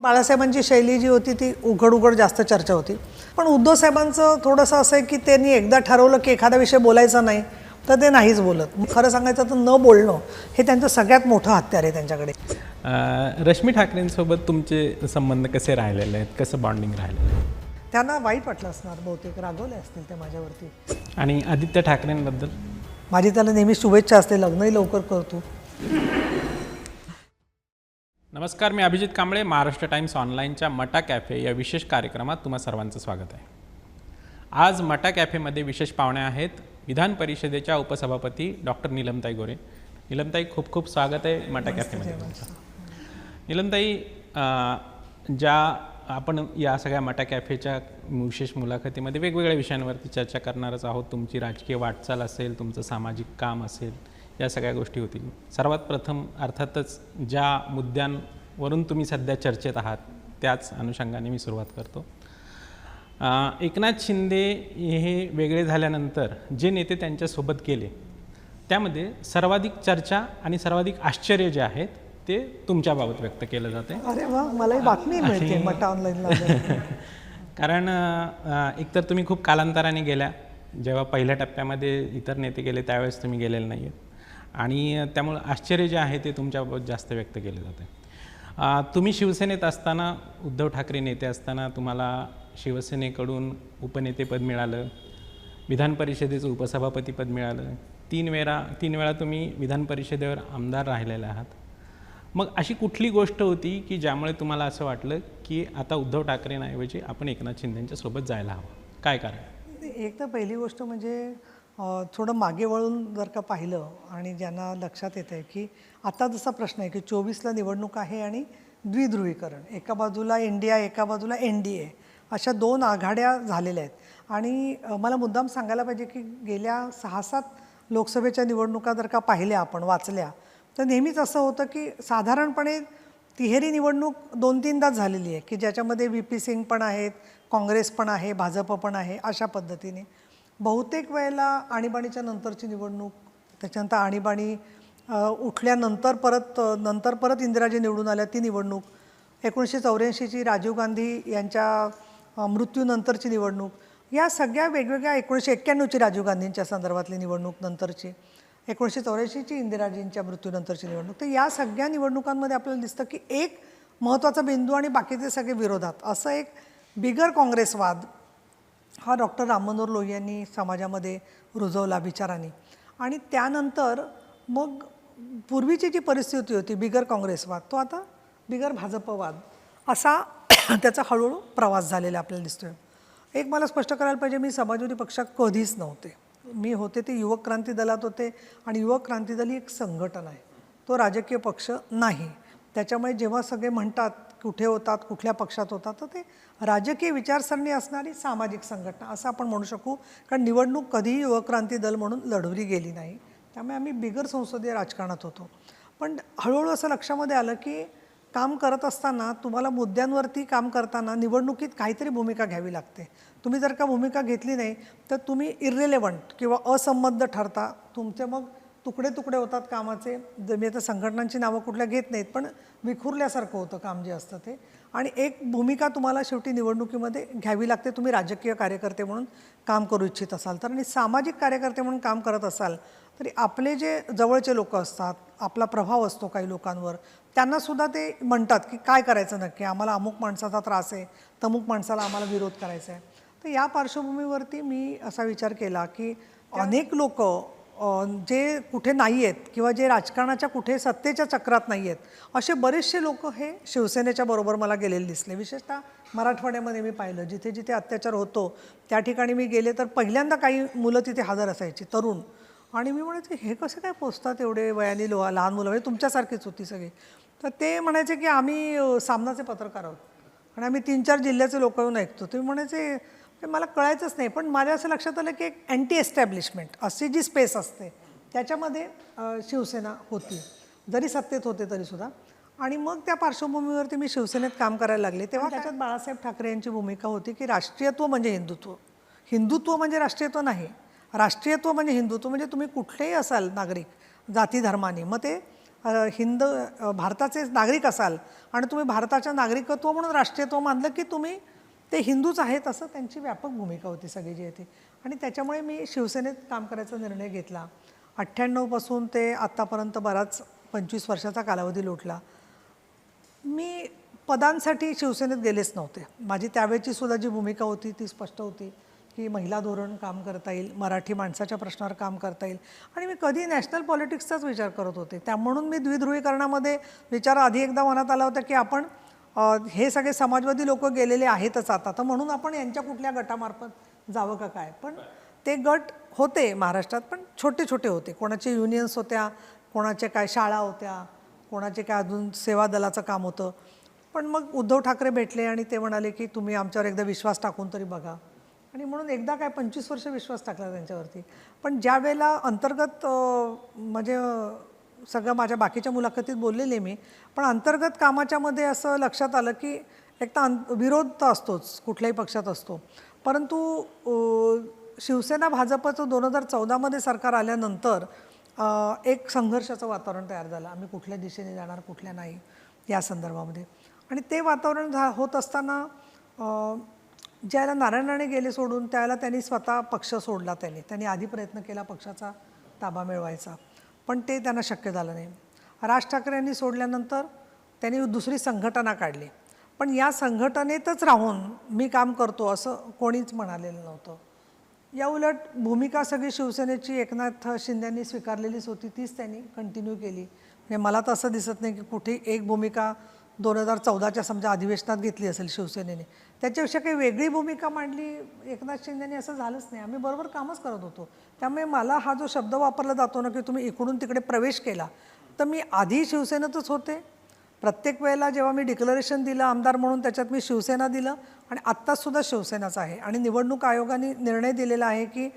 बाळासाहेबांची शैली जी होती ती उघड उघड जास्त चर्चा होती. पण उद्धव साहेबांचं थोडंसं असं आहे की त्यांनी एकदा ठरवलं की एखादा विषय बोलायचा नाही तर ते नाहीच बोलत. खरं सांगायचं तर न बोलणं हे त्यांचं सगळ्यात मोठं हत्यार आहे त्यांच्याकडे. रश्मी ठाकरेंसोबत तुमचे संबंध कसे राहिलेले आहेत, कसं बॉन्डिंग राहिलेलं आहे? त्यांना वाईट वाटलं असणार, बहुतेक रागवले असतील ते माझ्यावरती. आणि आदित्य ठाकरेंबद्दल? माझी त्याला नेहमी शुभेच्छा असते, लग्नही लवकर करतो. नमस्कार, मी अभिजित कांबळे. महाराष्ट्र टाइम्स ऑनलाईनच्या मटा कॅफे या विशेष कार्यक्रमात तुम्हा सर्वांचं स्वागत आहे. आज मटा कॅफेमध्ये विशेष पाहुणे आहेत विधान परिषदेच्या उपसभापती डॉक्टर नीलमताई गोरे. नीलमताई, खूप खूप स्वागत आहे मटा कॅफेमध्ये तुमचं. नीलमताई, ज्या आपण या सगळ्या मटा कॅफेच्या विशेष मुलाखतीमध्ये वेगवेगळ्या विषयांवरती चर्चा करणारच आहोत. तुमची राजकीय वाटचाल असेल, तुमचं सामाजिक काम असेल, या सगळ्या गोष्टी होतील. सर्वात प्रथम अर्थातच ज्या मुद्द्यांवरून तुम्ही सध्या चर्चेत आहात त्याच अनुषंगाने मी सुरुवात करतो. एकनाथ शिंदे हे वेगळे झाल्यानंतर जे नेते त्यांच्यासोबत गेले त्यामध्ये सर्वाधिक चर्चा आणि सर्वाधिक आश्चर्य जे आहेत ते तुमच्याबाबत व्यक्त केलं जाते. अरे वा, मलाही बातमी मिळते मटा ऑनलाईनला. कारण एकतर तुम्ही खूप कालांतराने गेल्या. जेव्हा पहिल्या टप्प्यामध्ये इतर नेते गेले त्यावेळेस तुम्ही गेलेले नाही आहेत आणि त्यामुळे आश्चर्य जे आहे ते तुमच्याबाबत जास्त व्यक्त केले जाते. तुम्ही शिवसेनेत असताना, उद्धव ठाकरे नेते असताना तुम्हाला शिवसेनेकडून उपनेतेपद मिळालं, विधान परिषदेचं उपसभापतीपद मिळालं, तीन वेळा तुम्ही विधान परिषदेवर आमदार राहिलेले आहात. मग अशी कुठली गोष्ट होती की ज्यामुळे तुम्हाला असं वाटलं की आता उद्धव ठाकरेंऐवजी आपण एकनाथ शिंदेंच्या सोबत जायला हवं? काय कारण? एक तर पहिली गोष्ट म्हणजे थोडं मागे वळून जर का पाहिलं आणि ज्यांना लक्षात येतं आहे की आता जसा प्रश्न आहे की 24ला निवडणूक आहे आणि द्विध्रुवीकरण, एका बाजूला इंडिया, एका बाजूला NDA, अशा दोन आघाड्या झालेल्या आहेत. आणि मला मुद्दाम सांगायला पाहिजे की गेल्या 6-7 लोकसभेच्या निवडणुका जर का पाहिल्या, आपण वाचल्या, तर नेहमीच असं होतं की साधारणपणे तिहेरी निवडणूक 2-3दाच झालेली आहे की ज्याच्यामध्ये VP सिंग पण आहेत, काँग्रेस पण आहे, भाजप पण आहे. अशा पद्धतीने बहुतेक वेळेला आणीबाणीच्या नंतरची निवडणूक, त्याच्यानंतर आणीबाणी उठल्यानंतर परत इंदिराजी निवडून आल्या ती निवडणूक, 1984ची राजीव गांधी यांच्या मृत्यूनंतरची निवडणूक, या सगळ्या वेगवेगळ्या, 1991ची राजीव गांधींच्या संदर्भातली निवडणूक नंतरची, 1984ची इंदिराजींच्या मृत्यूनंतरची निवडणूक. तर या सगळ्या निवडणुकांमध्ये आपल्याला दिसतं की एक महत्त्वाचा बिंदू आणि बाकीचे सगळे विरोधात असं एक बिगर काँग्रेसवाद हा डॉक्टर राम मनोहर लोहिया यांनी समाजामध्ये रुजवला विचारांनी. आणि त्यानंतर मग पूर्वीची जी परिस्थिती होती बिगर काँग्रेसवाद, तो आता बिगर भाजपवाद असा त्याचा हळूहळू प्रवास झालेला आपल्याला दिसतोय. एक मला स्पष्ट करायला पाहिजे, मी समाजवादी पक्षात कधीच नव्हते. मी होते ते युवक क्रांती दलात होते आणि युवक क्रांती दल ही एक संघटना आहे, तो राजकीय पक्ष नाही. त्याच्यामुळे जेव्हा सगळे म्हणतात कुठे होतात, कुठल्या पक्षात होतात, तर ते राजकीय विचारसरणी असणारी सामाजिक संघटना असं आपण म्हणू शकू. कारण निवडणूक कधीही युवक क्रांती दल म्हणून लढवली गेली नाही, त्यामुळे आम्ही बिगर संसदीय राजकारणात होतो. पण हळूहळू असं लक्षामध्ये आलं की काम करत असताना तुम्हाला मुद्द्यांवरती काम करताना निवडणुकीत काहीतरी भूमिका घ्यावी लागते. तुम्ही जर का भूमिका घेतली नाही तर तुम्ही इर्रेलेवंट किंवा असंबद्ध ठरता. तुमचे मग तुकडे तुकडे होतात कामाचे. मी आता संघटनांची नावं कुठल्या घेत नाहीत, पण विखुरल्यासारखं होतं काम जे असतं ते. आणि एक भूमिका तुम्हाला शेवटी निवडणुकीमध्ये घ्यावी लागते, तुम्ही राजकीय कार्यकर्ते म्हणून काम करू इच्छित असाल तर. आणि सामाजिक कार्यकर्ते म्हणून काम करत असाल तरी आपले जे जवळचे लोक असतात, आपला प्रभाव असतो काही लोकांवर, त्यांनासुद्धा ते म्हणतात की काय करायचं नक्की, आम्हाला अमुक माणसाचा त्रास आहे, तमुक माणसाला आम्हाला विरोध करायचा आहे. तर या पार्श्वभूमीवरती मी असा विचार केला की अनेक लोक जे कुठे नाही आहेत किंवा जे राजकारणाच्या कुठे सत्तेच्या चक्रात नाही आहेत, असे बरेचसे लोक हे शिवसेनेच्या बरोबर मला गेलेले दिसले. विशेषतः मराठवाड्यामध्ये मी पाहिलं, जिथे जिथे अत्याचार होतो त्या ठिकाणी मी गेले तर पहिल्यांदा काही मुलं तिथे हजर असायची, तरुण. आणि मी म्हणायचे हे कसे काय पोचतात एवढे वयाने लहान मुलं, म्हणजे तुमच्यासारखीच होती सगळी. तर ते म्हणायचे की आम्ही सामनाचे पत्रकार आहोत आणि आम्ही 3-4 जिल्ह्याचे लोक येऊन ऐकतो. ते म्हणायचे मला कळायचंच नाही. पण माझ्या असं लक्षात आलं की एक अँटी एस्टॅब्लिशमेंट अशी जी स्पेस असते त्याच्यामध्ये शिवसेना होती, जरी सत्तेत होते तरीसुद्धा. आणि मग त्या पार्श्वभूमीवरती मी शिवसेनेत काम करायला लागले. तेव्हा त्याच्यात बाळासाहेब ठाकरे यांची भूमिका होती की राष्ट्रीयत्व म्हणजे हिंदुत्व, हिंदुत्व म्हणजे राष्ट्रीयत्व नाही, राष्ट्रीयत्व म्हणजे हिंदुत्व. म्हणजे तुम्ही कुठलेही असाल नागरिक, जाती धर्माने, मग ते भारताचे नागरिक असाल आणि तुम्ही भारताच्या नागरिकत्व म्हणून राष्ट्रीयत्व मानलं की तुम्ही ते हिंदूच आहेत, असं त्यांची व्यापक भूमिका होती सगळी जी आहे ती. आणि त्याच्यामुळे मी शिवसेनेत काम करायचा निर्णय घेतला. 98पासून ते आत्तापर्यंत बराच 25 वर्षाचा कालावधी लोटला. मी पदांसाठी शिवसेनेत गेलेच नव्हते. माझी त्यावेळची सुद्धा जी भूमिका होती ती स्पष्ट होती की महिला धोरण काम करता येईल, मराठी माणसाच्या प्रश्नावर काम करता येईल. आणि मी कधी नॅशनल पॉलिटिक्सचाच विचार करत होते. त्या म्हणून मी द्विध्रुवीकरणामध्ये विचार आधी एकदा मनात आला होता की आपण हे सगळे समाजवादी लोक गेलेले आहेतच आता, तर म्हणून आपण यांच्या कुठल्या गटामार्फत जावं का काय. पण ते गट होते महाराष्ट्रात, पण छोटे छोटे होते. कोणाचे युनियन्स होत्या, कोणाचे काय शाळा होत्या, कोणाचे काय अजून सेवा दलाचं काम होतं. पण मग उद्धव ठाकरे भेटले आणि ते म्हणाले की तुम्ही आमच्यावर एकदा विश्वास टाकून तरी बघा. आणि म्हणून एकदा काय 25 वर्ष विश्वास टाकला त्यांच्यावरती. पण ज्या वेळेला अंतर्गत म्हणजे सगळं माझ्या बाकीच्या मुलाखतीत बोललेले मी, पण अंतर्गत कामाच्यामध्ये असं लक्षात आलं की एक तर विरोध तर असतोच, कुठल्याही पक्षात असतो. परंतु शिवसेना भाजपचं 2014मध्ये सरकार आल्यानंतर एक संघर्षाचं वातावरण तयार झालं. आम्ही कुठल्या दिशेने जाणार, कुठल्या नाही या संदर्भामध्ये. आणि ते वातावरण होत असताना ज्याला नारायण राणे गेले सोडून, त्यावेळेला त्यांनी स्वतः पक्ष सोडला. त्यांनी आधी प्रयत्न केला पक्षाचा ताबा मिळवायचा, पण ते त्यांना शक्य झालं नाही. राज ठाकरे यांनी सोडल्यानंतर त्यांनी दुसरी संघटना काढली. पण या संघटनेतच राहून मी काम करतो असं कोणीच म्हणालेलं नव्हतं. या उलट भूमिका सगळी शिवसेनेची एकनाथ शिंदेंनी स्वीकारलेलीच होती, तीच त्यांनी कंटिन्यू केली. म्हणजे मला तर असं दिसत नाही की कुठे एक भूमिका 2014च्या समजा अधिवेशनात घेतली असेल शिवसेनेने, त्याच्यापेक्षा काही वेगळी भूमिका मांडली एकनाथ शिंदेंनी, असं झालंच नाही. आम्ही बरोबर कामच करत होतो. त्यामुळे मला हा जो शब्द वापरला जातो ना की तुम्ही इकडून तिकडे प्रवेश केला, तर मी आधी शिवसेनेतच होते. प्रत्येक वेळेला जेव्हा मी डिक्लरेशन दिलं आमदार म्हणून, त्याच्यात मी शिवसेना दिलं आणि आत्तासुद्धा शिवसेनाच आहे. आणि निवडणूक आयोगाने निर्णय दिलेला आहे की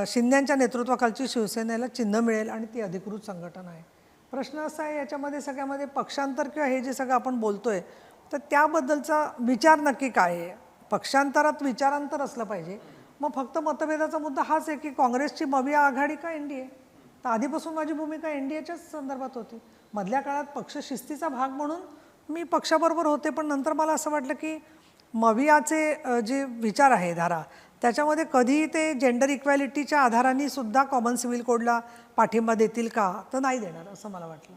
शिंदेंच्या नेतृत्वाखालची शिवसेनेला चिन्ह मिळेल आणि ती अधिकृत संघटना आहे. प्रश्न असा आहे याच्यामध्ये सगळ्यामध्ये पक्षांतर किंवा हे जे सगळं आपण बोलतोय, तर त्याबद्दलचा विचार नक्की काय आहे. पक्षांतरात विचारांतर असलं पाहिजे. मग फक्त मतभेदाचा मुद्दा हाच आहे की काँग्रेसची भव्य आघाडी का एनडीए. तर आधीपासून माझी भूमिका एनडीएच्याच संदर्भात होती. मधल्या काळात पक्ष शिस्तीचा भाग म्हणून मी पक्षाबरोबर होते, पण नंतर मला असं वाटलं की मवियाचे जे विचार आहे धारा, त्याच्यामध्ये कधी ते जेंडर इक्वॅलिटीच्या आधाराने सुद्धा कॉमन सिव्हिल कोडला पाठिंबा देतील का, तर नाही देणार असं मला वाटलं.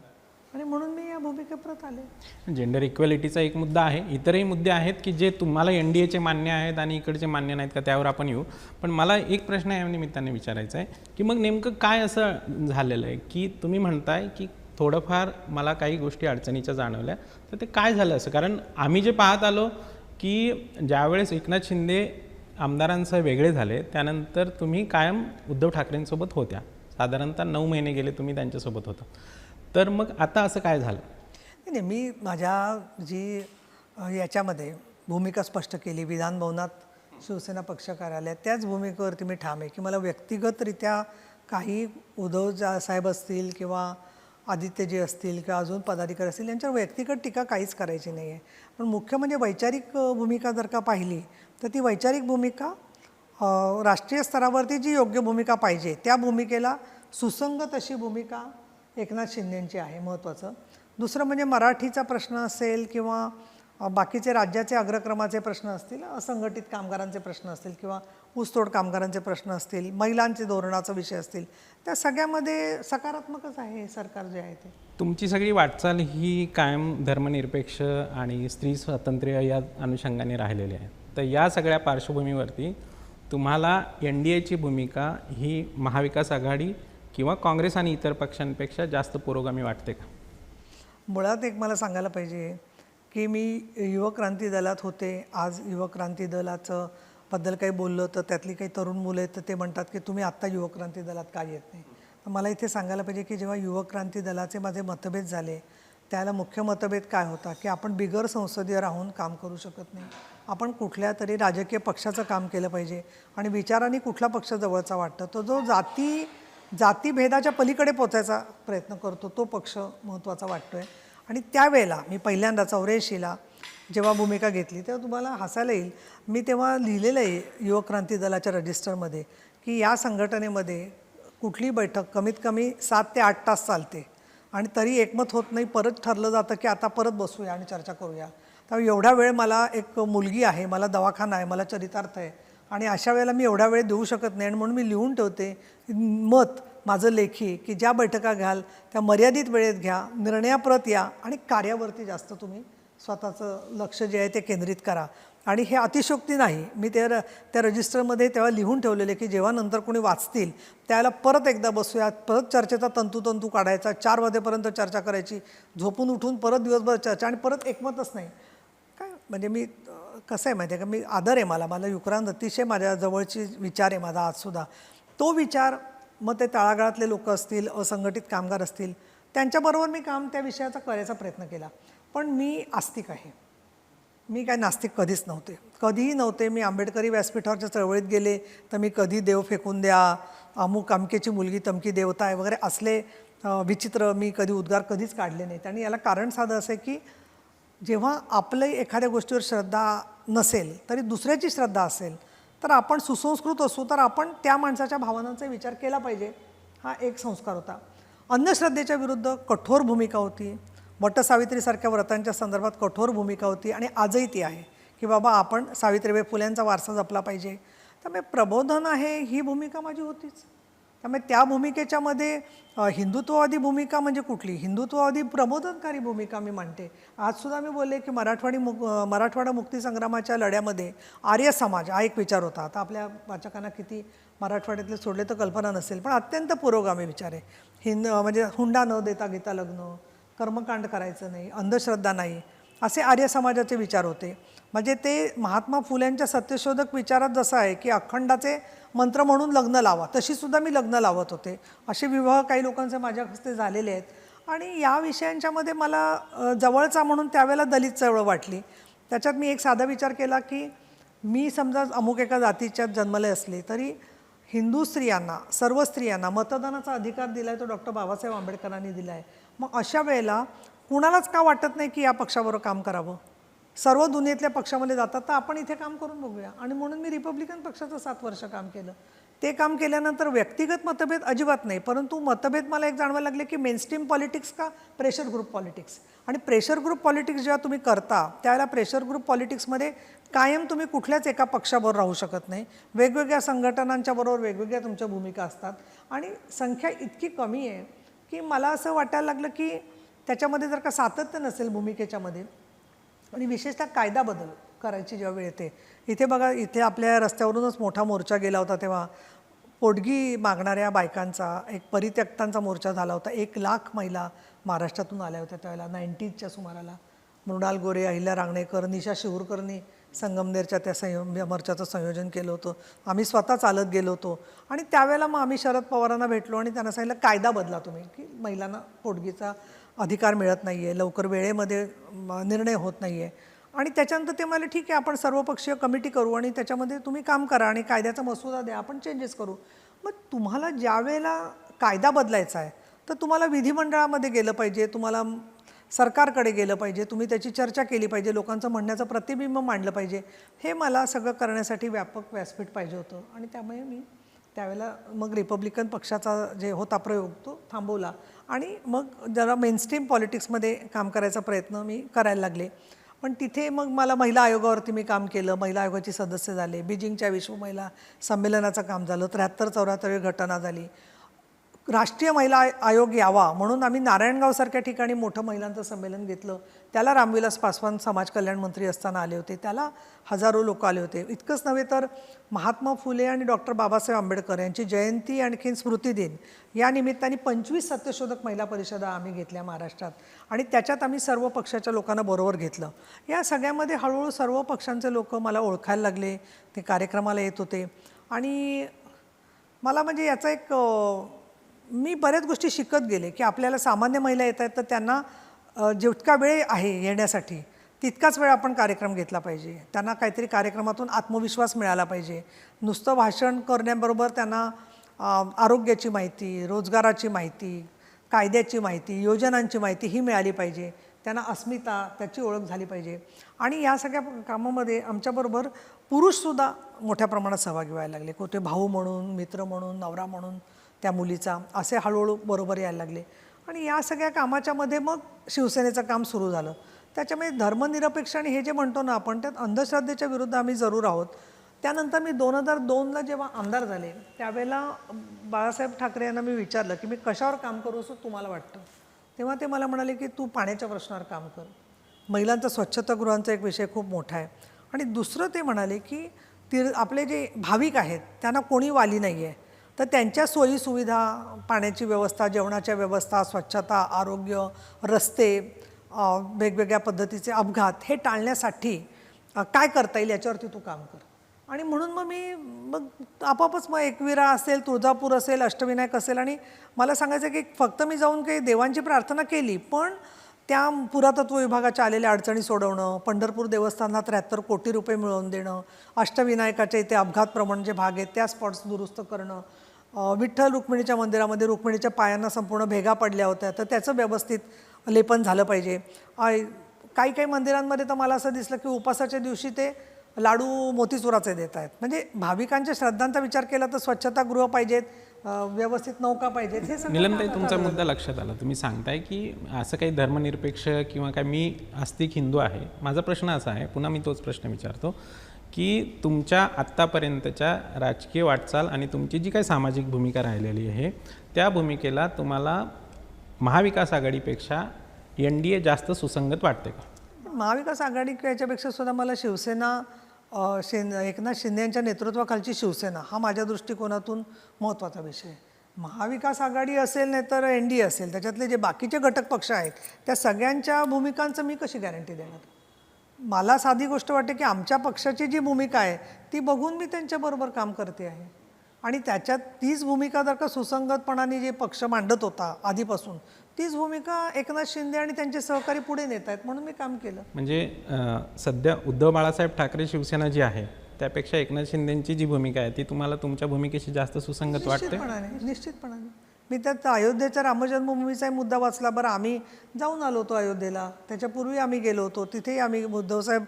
आणि म्हणून मी या भूमिकेप्रत आले. जेंडर इक्वॅलिटीचा एक मुद्दा आहे, इतरही मुद्दे आहेत की जे तुम्हाला एनडीएचे मान्य आहेत आणि इकडचे मान्य नाहीत का, त्यावर आपण येऊ. पण मला एक प्रश्न या निमित्ताने विचारायचा आहे की मग नेमकं काय असं झालेलं आहे की तुम्ही म्हणताय की थोडंफार मला काही गोष्टी अडचणीच्या जाणवल्या, तर ते काय झालं असं. कारण आम्ही जे पाहत आलो की ज्यावेळेस एकनाथ शिंदे आमदारांसह वेगळे झाले, त्यानंतर तुम्ही कायम उद्धव ठाकरेंसोबत होत्या. साधारणतः 9 महिने गेले तुम्ही त्यांच्यासोबत होता. तर मग आता असं काय झालं. नाही, मी माझ्या जी याच्यामध्ये भूमिका स्पष्ट केली विधान भवनात शिवसेना पक्ष कार्यालयात, त्याच भूमिकेवरती मी ठाम आहे की मला व्यक्तिगतरित्या काही उद्धव साहेब असतील किंवा आदित्यजी असतील किंवा अजून पदाधिकारी असतील यांच्यावर व्यक्तिगत टीका काहीच करायची नाही आहे. पण मुख्य म्हणजे वैचारिक भूमिका जर का पाहिली, तर ती वैचारिक भूमिका राष्ट्रीय स्तरावरती जी योग्य भूमिका पाहिजे त्या भूमिकेला सुसंगत अशी भूमिका एकनाथ शिंदेंची आहे. महत्त्वाचं दुसरं म्हणजे मराठीचा प्रश्न असेल किंवा बाकीचे राज्याचे अग्रक्रमाचे प्रश्न असतील, असंघटित कामगारांचे प्रश्न असतील किंवा ऊसतोड कामगारांचे प्रश्न असतील, महिलांचे धोरणाचा विषय असतील, त्या सगळ्यामध्ये सकारात्मकच आहे हे सरकार जे आहे ते. तुमची सगळी वाटचाल ही कायम धर्मनिरपेक्ष आणि स्त्री स्वातंत्र्य या अनुषंगाने राहिलेली आहे. तर या सगळ्या पार्श्वभूमीवरती तुम्हाला एनडीएची भूमिका ही महाविकास आघाडी किंवा काँग्रेस आणि इतर पक्षांपेक्षा जास्त पुरोगामी वाटते का. मुळात एक मला सांगायला पाहिजे की मी युवक क्रांती दलात होते. आज युवक क्रांती दलाचं बद्दल काही बोललं तर त्यातली काही तरुण मुलं आहेत तर ते म्हणतात की तुम्ही आत्ता युवक क्रांती दलात का येत नाही. तर मला इथे सांगायला पाहिजे की जेव्हा युवक क्रांती दलाचे माझे मतभेद झाले, त्याला मुख्य मतभेद काय होता की आपण बिगर संसदीय राहून काम करू शकत नाही. आपण कुठल्या तरी राजकीय पक्षाचं काम केलं पाहिजे आणि विचारांनी कुठला पक्ष जवळचा वाटतं, तो जो जातीभेदाच्या पलीकडे पोचायचा प्रयत्न करतो तो पक्ष महत्त्वाचा वाटतो आहे. आणि त्यावेळेला मी पहिल्यांदा 84ला जेव्हा भूमिका घेतली तेव्हा तुम्हाला हसायला येईल, मी तेव्हा लिहिलेलं आहे युवक क्रांती दलाच्या रजिस्टरमध्ये की या संघटनेमध्ये कुठली बैठक कमीत कमी 7 ते 8 तास चालते आणि तरी एकमत होत नाही. परत ठरलं जातं की आता परत बसूया आणि चर्चा करूया. तर एवढा वेळ मला एक मुलगी आहे, मला दवाखाना आहे, मला चरितार्थ आहे आणि अशा वेळेला मी एवढा वेळ देऊ शकत नाही आणि म्हणून मी लिहून ठेवते मत माझं लेखी की ज्या बैठका घ्याल त्या मर्यादित वेळेत घ्या, निर्णयाप्रत या आणि कार्यावरती जास्त तुम्ही स्वतःचं लक्ष जे आहे ते केंद्रित करा. आणि हे अतिशयोक्ती नाही, मी त्या रजिस्टरमध्ये तेव्हा लिहून ठेवलेले की जेव्हा नंतर कोणी वाचतील त्याला परत एकदा बसूया, परत चर्चेचा तंतू काढायचा, 4 वाजेपर्यंत चर्चा करायची, झोपून उठून परत दिवसभर चर्चा आणि परत एकमतच नाही. काय म्हणजे मी कसं आहे माहिती आहे का, मी आदर आहे मला युक्रांत अतिशय माझ्या जवळची विचार आहे माझा आजसुद्धा. तो विचार मग ते तळागाळातले लोक असतील, असंघटित कामगार असतील, त्यांच्याबरोबर मी काम त्या विषयाचा करायचा प्रयत्न केला. पण मी आस्तिक आहे, मी काय नास्तिक कधीच नव्हते, कधीही नव्हते. मी आंबेडकरी व्यासपीठावरच्या चळवळीत गेले तर मी कधी देव फेकून द्या, अमुक अमकेची मुलगी तमकी देवता आहे वगैरे असले विचित्र मी कधी उद्गार कधीच काढले नाहीत. आणि याला कारण साधं असं आहे की जेव्हा आपलं एखाद्या गोष्टीवर श्रद्धा नसेल तरी दुसऱ्याची श्रद्धा असेल तर आपण सुसंस्कृत असू तर आपण त्या माणसाच्या भावनांचा विचार केला पाहिजे, हा एक संस्कार होता. अंधश्रद्धेच्या विरुद्ध कठोर भूमिका होती, वटसावित्रीसारख्या व्रतांच्या संदर्भात कठोर भूमिका होती आणि आजही ती आहे की बाबा आपण सावित्रीबाई फुल्यांचा वारसा जपला पाहिजे. त्यामुळे प्रबोधन आहे ही भूमिका माझी होतीच. त्यामुळे त्या भूमिकेच्यामध्ये हिंदुत्ववादी भूमिका म्हणजे कुठली, हिंदुत्ववादी प्रबोधनकारी भूमिका मी मांडते. आजसुद्धा मी बोलले की मराठवाडा मुक्तीसंग्रामाच्या लढ्यामध्ये आर्य समाज हा एक विचार होता. आता आपल्या वाचकांना किती मराठवाड्यातले सोडले तर कल्पना नसेल, पण अत्यंत पुरोगामी विचार आहे. म्हणजे हुंडा न देता गीता लग्न, कर्मकांड करायचं नाही, अंधश्रद्धा नाही, असे आर्य समाजाचे विचार होते. म्हणजे ते महात्मा फुल्यांच्या सत्यशोधक विचारात जसं आहे की अखंडाचे मंत्र म्हणून लग्न लावा, तशीसुद्धा मी लग्न लावत होते. असे विवाह काही लोकांचे माझ्या हस्ते झालेले आहेत. आणि या विषयांच्यामध्ये मला जवळचा म्हणून त्यावेळेला दलित चळवळ वाटली. त्याच्यात मी एक साधा विचार केला की मी समजा अमुक एका जातीच्यात जन्मले असले तरी हिंदू स्त्रियांना, सर्व स्त्रियांना मतदानाचा अधिकार दिला आहे तो डॉक्टर बाबासाहेब आंबेडकरांनी दिला आहे. मग अशा वेळेला कुणालाच का वाटत नाही की या पक्षाबरोबर काम करावं, सर्व दुनियेतल्या पक्षामध्ये जातात तर आपण इथे काम करून बघूया. आणि म्हणून मी रिपब्लिकन पक्षाचं 7 वर्ष काम केलं. ते काम केल्यानंतर व्यक्तिगत मतभेद अजिबात नाही, परंतु मतभेद मला एक जाणवायला लागले की मेनस्ट्रीम पॉलिटिक्स का प्रेशर ग्रुप पॉलिटिक्स. आणि प्रेशर ग्रुप पॉलिटिक्स जेव्हा तुम्ही करता त्यावेळेला प्रेशर ग्रुप पॉलिटिक्समध्ये कायम तुम्ही कुठल्याच एका पक्षाबरोबर राहू शकत नाही. वेगवेगळ्या संघटनांच्या बरोबर वेगवेगळ्या तुमच्या भूमिका असतात आणि संख्या इतकी कमी आहे की मला असं वाटायला लागलं की त्याच्यामध्ये जर का सातत्य नसेल भूमिकेच्यामध्ये आणि विशेषतः कायदा बदल करायची जेव्हा वेळ येते. इथे बघा, इथे आपल्या रस्त्यावरूनच मोठा मोर्चा गेला होता, तेव्हा पोटगी मागणाऱ्या बायकांचा एक परित्यक्तांचा मोर्चा झाला होता. 1,00,000 महिला महाराष्ट्रातून आल्या होत्या त्यावेळेला 90च्या सुमाराला. मृणाल गोरे, अहिल्या रांगणेकर, निशा शिवूरकरनी संगमनेरच्या त्या मोर्चाचं संयोजन केलं होतं. आम्ही स्वतः चालत गेलो होतो आणि त्यावेळेला मग आम्ही शरद पवारांना भेटलो आणि त्यांना सांगितलं कायदा बदला तुम्ही की महिलांना पोटगीचा अधिकार मिळत नाही आहे, लवकर वेळेमध्ये निर्णय होत नाही आहे. आणि त्याच्यानंतर ते म्हणाले ठीक आहे आपण सर्वपक्षीय कमिटी करू आणि त्याच्यामध्ये तुम्ही काम करा आणि कायद्याचा मसुदा द्या, आपण चेंजेस करू. मग तुम्हाला ज्या वेळेला कायदा बदलायचा आहे तर तुम्हाला विधिमंडळामध्ये गेलं पाहिजे, तुम्हाला सरकारकडे गेलं पाहिजे, तुम्ही त्याची चर्चा केली पाहिजे, लोकांचं म्हणण्याचं प्रतिबिंब मांडलं पाहिजे. हे मला सगळं करण्यासाठी व्यापक व्यासपीठ पाहिजे होतं आणि त्यामुळे मी त्यावेळेला मग रिपब्लिकन पक्षाचा जे होता प्रयोग तो थांबवला आणि मग जरा मेनस्ट्रीम पॉलिटिक्समध्ये काम करायचा प्रयत्न मी करायला लागले. पण तिथे मग मला महिला आयोगावरती मी काम केलं, महिला आयोगाची सदस्य झाले, बीजिंगच्या विश्व महिला संमेलनाचं काम झालं, 73-74 घटना झाली. राष्ट्रीय महिला आयोग यावा म्हणून आम्ही नारायणगावसारख्या ठिकाणी मोठं महिलांचं संमेलन घेतलं. त्याला रामविलास पासवान समाज कल्याण मंत्री असताना आले होते, त्याला हजारो लोक आले होते. इतकंच नव्हे तर महात्मा फुले आणि डॉक्टर बाबासाहेब आंबेडकर यांची जयंती आणखीन स्मृती दिन या निमित्ताने 25 सत्यशोधक महिला परिषदा आम्ही घेतल्या महाराष्ट्रात आणि त्याच्यात आम्ही सर्व पक्षाच्या लोकांना बरोबर घेतलं. या सगळ्यामध्ये हळूहळू सर्व पक्षांचे लोक मला ओळखायला लागले, ते कार्यक्रमाला येत होते आणि मला म्हणजे याचा एक मी बऱ्याच गोष्टी शिकत गेले की आपल्याला सामान्य महिला येत आहेत तर त्यांना जितका वेळ आहे येण्यासाठी तितकाच वेळ आपण कार्यक्रम घेतला पाहिजे. त्यांना काहीतरी कार्यक्रमातून आत्मविश्वास मिळाला पाहिजे. नुसतं भाषण करण्याबरोबर त्यांना आरोग्याची माहिती, रोजगाराची माहिती, कायद्याची माहिती, योजनांची माहिती ही मिळाली पाहिजे. त्यांना अस्मिता, त्याची ओळख झाली पाहिजे. आणि या सगळ्या कामामध्ये आमच्याबरोबर पुरुषसुद्धा मोठ्या प्रमाणात सहभागी व्हायला लागले. कोठे भाऊ म्हणून, मित्र म्हणून, नवरा म्हणून त्या मुलीचा, असे हळूहळू बरोबर यायला लागले. आणि या सगळ्या कामाच्या मध्ये मग शिवसेनेचं काम सुरू झालं. त्याच्यामुळे धर्मनिरपेक्ष आणि हे जे म्हणतो ना आपण, त्यात अंधश्रद्धेच्या विरुद्ध आम्ही जरूर आहोत. त्यानंतर मी 2002ला जेव्हा आमदार झाले त्यावेळेला बाळासाहेब ठाकरे यांना मी विचारलं की मी कशावर काम करू असं तुम्हाला वाटतं. तेव्हा ते मला म्हणाले की तू पाण्याच्या प्रश्नावर काम कर. महिलांचा स्वच्छतागृहांचा एक विषय खूप मोठा आहे. आणि दुसरं ते म्हणाले की आपले जे भाविक आहेत त्यांना कोणी वाली नाही आहे, तर त्यांच्या सोयीसुविधा, पाण्याची व्यवस्था, जेवणाच्या व्यवस्था, स्वच्छता, आरोग्य, रस्ते, वेगवेगळ्या पद्धतीचे अपघात हे टाळण्यासाठी काय करता येईल याच्यावरती तू काम कर. आणि म्हणून मग आपोआपच मग एकविरा असेल, तुळजापूर असेल, अष्टविनायक असेल. आणि मला सांगायचं की फक्त मी जाऊन काही देवांची प्रार्थना केली, पण त्या पुरातत्व विभागाच्या आलेल्या अडचणी सोडवणं, पंढरपूर देवस्थानाला 73 कोटी रुपये मिळवून देणं, अष्टविनायकाच्या इथे अपघात प्रवण जे भाग आहेत त्या स्पॉट्स दुरुस्त करणं, विठ्ठल रुक्मिणीच्या मंदिरामध्ये रुक्मिणीच्या पायांना संपूर्ण भेगा पडल्या होत्या तर त्याचं व्यवस्थित लेपन झालं पाहिजे. काही काही मंदिरांमध्ये तर मला असं दिसलं की उपासाच्या दिवशी ते लाडू मोतीचुराचे देत आहेत. म्हणजे भाविकांच्या श्रद्धांचा विचार केला तर स्वच्छतागृह पाहिजेत, व्यवस्थित नौका पाहिजेत. हे सगळं नीलमताई, तुमचा मुद्दा लक्षात आला. तुम्ही सांगताय की असं काही धर्मनिरपेक्ष किंवा काय, मी आस्तिक हिंदू आहे. माझा प्रश्न असा आहे, पुन्हा मी तोच प्रश्न विचारतो की तुमच्या आत्तापर्यंतच्या राजकीय वाटचाल आणि तुमची जी काही सामाजिक भूमिका राहिलेली आहे त्या भूमिकेला तुम्हाला महाविकास आघाडीपेक्षा NDA जास्त सुसंगत वाटते का? महाविकास आघाडी याच्यापेक्षा सुद्धा मला शिवसेना, एकनाथ शिंदे यांच्या नेतृत्वाखालची शिवसेना हा माझ्या दृष्टिकोनातून महत्त्वाचा विषय आहे. महाविकास आघाडी असेल नाही तर NDA असेल, त्याच्यातले जे बाकीचे घटक पक्ष आहेत त्या सगळ्यांच्या भूमिकांचं मी कशी गॅरंटी देणार. मला साधी गोष्ट वाटते की आमच्या पक्षाची जी भूमिका आहे ती बघून मी त्यांच्याबरोबर काम करते आहे. आणि त्याच्यात तीच भूमिका जर का सुसंगतपणाने जे पक्ष मांडत होता आधीपासून, तीच भूमिका एकनाथ शिंदे आणि त्यांचे सहकारी पुढे नेत आहेत, म्हणून मी काम केलं. म्हणजे सध्या उद्धव बाळासाहेब ठाकरे शिवसेना जी आहे त्यापेक्षा एकनाथ शिंदेंची जी भूमिका आहे ती तुम्हाला तुमच्या भूमिकेशी जास्त सुसंगत वाटते? निश्चितपणे. मी त्यात अयोध्येच्या रामजन्मभूमीचा मुद्दा वाचला. बरं, आम्ही जाऊन आलो होतो अयोध्येला, त्याच्यापूर्वी आम्ही गेलो होतो, तिथेही आम्ही उद्धवसाहेब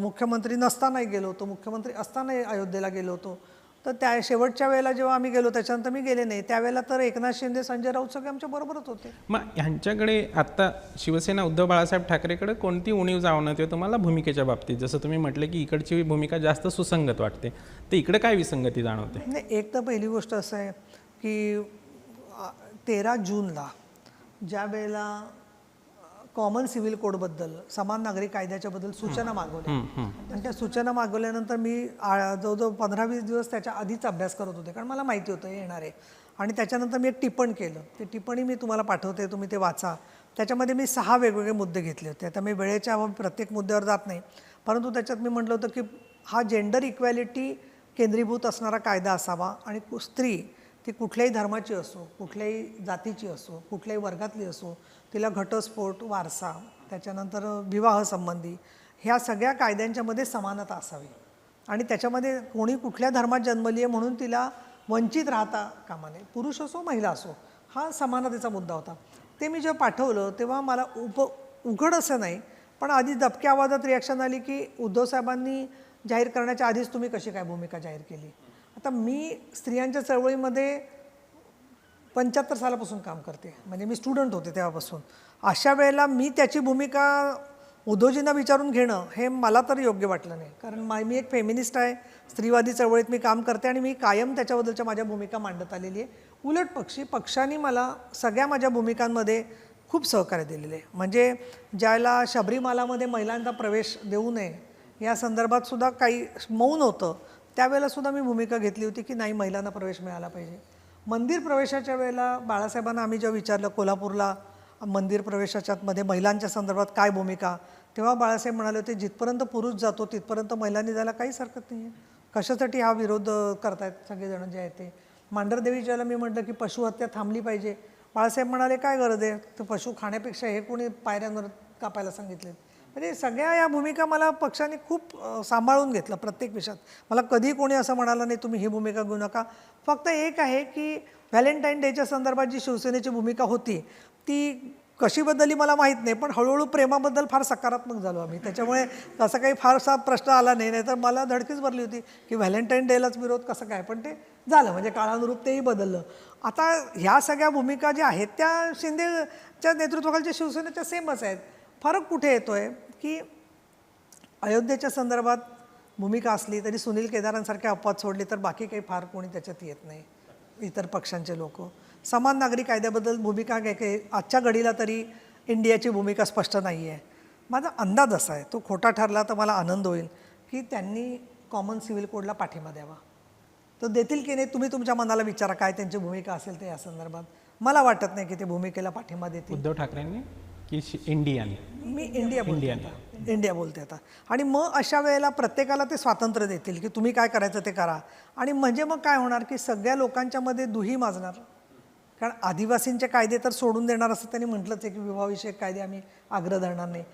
मुख्यमंत्री नसतानाही गेलो होतो, मुख्यमंत्री असतानाही अयोध्येला गेलो होतो. तर त्या शेवटच्या वेळेला जेव्हा आम्ही गेलो त्याच्यानंतर मी गेले नाही, त्यावेळेला तर एकनाथ शिंदे, संजय राऊत सगळे आमच्या बरोबरच होते. मग ह्यांच्याकडे आत्ता शिवसेना उद्धव बाळासाहेब ठाकरेकडे कोणती उणीव जाणवते तुम्हाला भूमिकेच्या बाबतीत? जसं तुम्ही म्हटलं की इकडची भूमिका जास्त सुसंगत वाटते, तर इकडे काय विसंगती जाणवते? नाही, एक तर पहिली गोष्ट असं आहे की 13 जूनला ज्या वेळेला कॉमन सिव्हिल कोडबद्दल, समान नागरी कायद्याच्याबद्दल सूचना मागवल्या आणि त्या सूचना मागवल्यानंतर मी जवळजवळ 15-20 दिवस त्याच्या आधीच अभ्यास करत होते, कारण मला माहिती होतं हे येणार आहे. आणि त्याच्यानंतर मी एक टिप्पण केलं, ते टिप्पणी मी तुम्हाला पाठवते, तुम्ही ते वाचा. त्याच्यामध्ये मी 6 वेगवेगळे मुद्दे घेतले होते. आता मी वेळेच्या प्रत्येक मुद्द्यावर जात नाही, परंतु त्याच्यात मी म्हटलं होतं की हा जेंडर इक्वॅलिटी केंद्रीभूत असणारा कायदा असावा आणि स्त्री ती कुठल्याही धर्माची असो, कुठल्याही जातीची असो, कुठल्याही वर्गातली असो, तिला घटस्फोट, वारसा, त्याच्यानंतर विवाहसंबंधी ह्या सगळ्या कायद्यांच्यामध्ये समानता असावी. आणि त्याच्यामध्ये कोणी कुठल्या धर्मात जन्मली आहे म्हणून तिला वंचित राहता कामा नये, पुरुष असो महिला असो, हा समानतेचा मुद्दा होता. ते मी जेव्हा पाठवलं तेव्हा मला उघड असं नाही, पण आधी दबक्या आवाजात रिॲक्शन आली की उद्धव साहेबांनी जाहीर करण्याच्या आधीच तुम्ही कशी काय भूमिका जाहीर केली. आता मी स्त्रियांच्या चळवळीमध्ये 75 सालापासून काम करते, म्हणजे मी स्टुडंट होते तेव्हापासून. अशा वेळेला मी त्याची भूमिका उद्धवजींना विचारून घेणं हे मला तर योग्य वाटलं नाही, कारण मी एक फेमिनिस्ट आहे, स्त्रीवादी चळवळीत मी काम करते आणि मी कायम त्याच्याबद्दलच्या माझ्या भूमिका मांडत आलेली आहे. उलट पक्षाने मला सगळ्या माझ्या भूमिकांमध्ये खूप सहकार्य दिलेले आहे. म्हणजे ज्याला शबरीमालामध्ये महिलांचा प्रवेश देऊ नये या संदर्भात सुद्धा काही मौन होतं, त्यावेळेलासुद्धा मी भूमिका घेतली होती की नाही, महिलांना प्रवेश मिळाला पाहिजे. मंदिर प्रवेशाच्या वेळेला बाळासाहेबांना आम्ही जेव्हा विचारलं कोल्हापूरला मंदिर प्रवेशाच्या मध्ये महिलांच्या संदर्भात काय भूमिका, तेव्हा बाळासाहेब म्हणाले होते जिथपर्यंत पुरुष जातो तिथपर्यंत महिलांनी जायला काहीच हरकत नाही आहे. कशासाठी हा विरोध करतायत सगळेजण जे आहे ते. मांढरदेवीच्याला मी म्हटलं की पशुहत्या थांबली पाहिजे, बाळासाहेब म्हणाले काय गरज आहे, तर पशु खाण्यापेक्षा हे कोणी पायऱ्यांवर कापायला सांगितले. म्हणजे सगळ्या या भूमिका मला पक्षाने खूप सांभाळून घेतलं प्रत्येक विषयात. मला कधी कोणी असं म्हणालं नाही तुम्ही ही भूमिका घेऊ नका. फक्त एक आहे की व्हॅलेंटाईन डेच्या संदर्भात जी शिवसेनेची भूमिका होती ती कशी बदलली मला माहीत नाही, पण हळूहळू प्रेमाबद्दल फार सकारात्मक झालो आम्ही. त्याच्यामुळे तसा काही फारसा प्रश्न आला नाही. नाहीतर मला धडकीच भरली होती की व्हॅलेंटाईन डेलाच विरोध कसं काय, पण ते झालं म्हणजे काळानुरूप तेही बदललं. आता ह्या सगळ्या भूमिका ज्या आहेत त्या शिंदेच्या नेतृत्वाखालच्या शिवसेनेच्या सेमच आहेत. फरक कुठे येतो आहे की अयोध्येच्या संदर्भात भूमिका असली तरी सुनील केदारांसारखे अपवाद सोडले तर बाकी काही फार कोणी त्याच्यात येत नाही, इतर पक्षांचे लोक. समान नागरी कायद्याबद्दल भूमिका काय आजच्या घडीला तरी इंडियाची भूमिका स्पष्ट नाही आहे. माझा अंदाज असा आहे, तो खोटा ठरला तर मला आनंद होईल, की त्यांनी कॉमन सिव्हिल कोडला पाठिंबा द्यावा. तो देतील की नाही तुम्ही तुमच्या मनाला विचारा काय त्यांची भूमिका असेल ते या संदर्भात. मला वाटत नाही की ते भूमिकेला पाठिंबा देतील. उद्धव ठाकरेंनी की इंडियन? मी इंडिया बोलते आता. आणि मग अशा वेळेला प्रत्येकाला ते स्वातंत्र्य देतील की तुम्ही काय करायचं ते करा. आणि म्हणजे मग काय होणार की सगळ्या लोकांच्यामध्ये दुही माजणार. कारण आदिवासींचे कायदे तर सोडून देणार असं त्यांनी म्हटलंच आहे की विवाहविषयक कायदे आम्ही आग्रह धरणार नाही.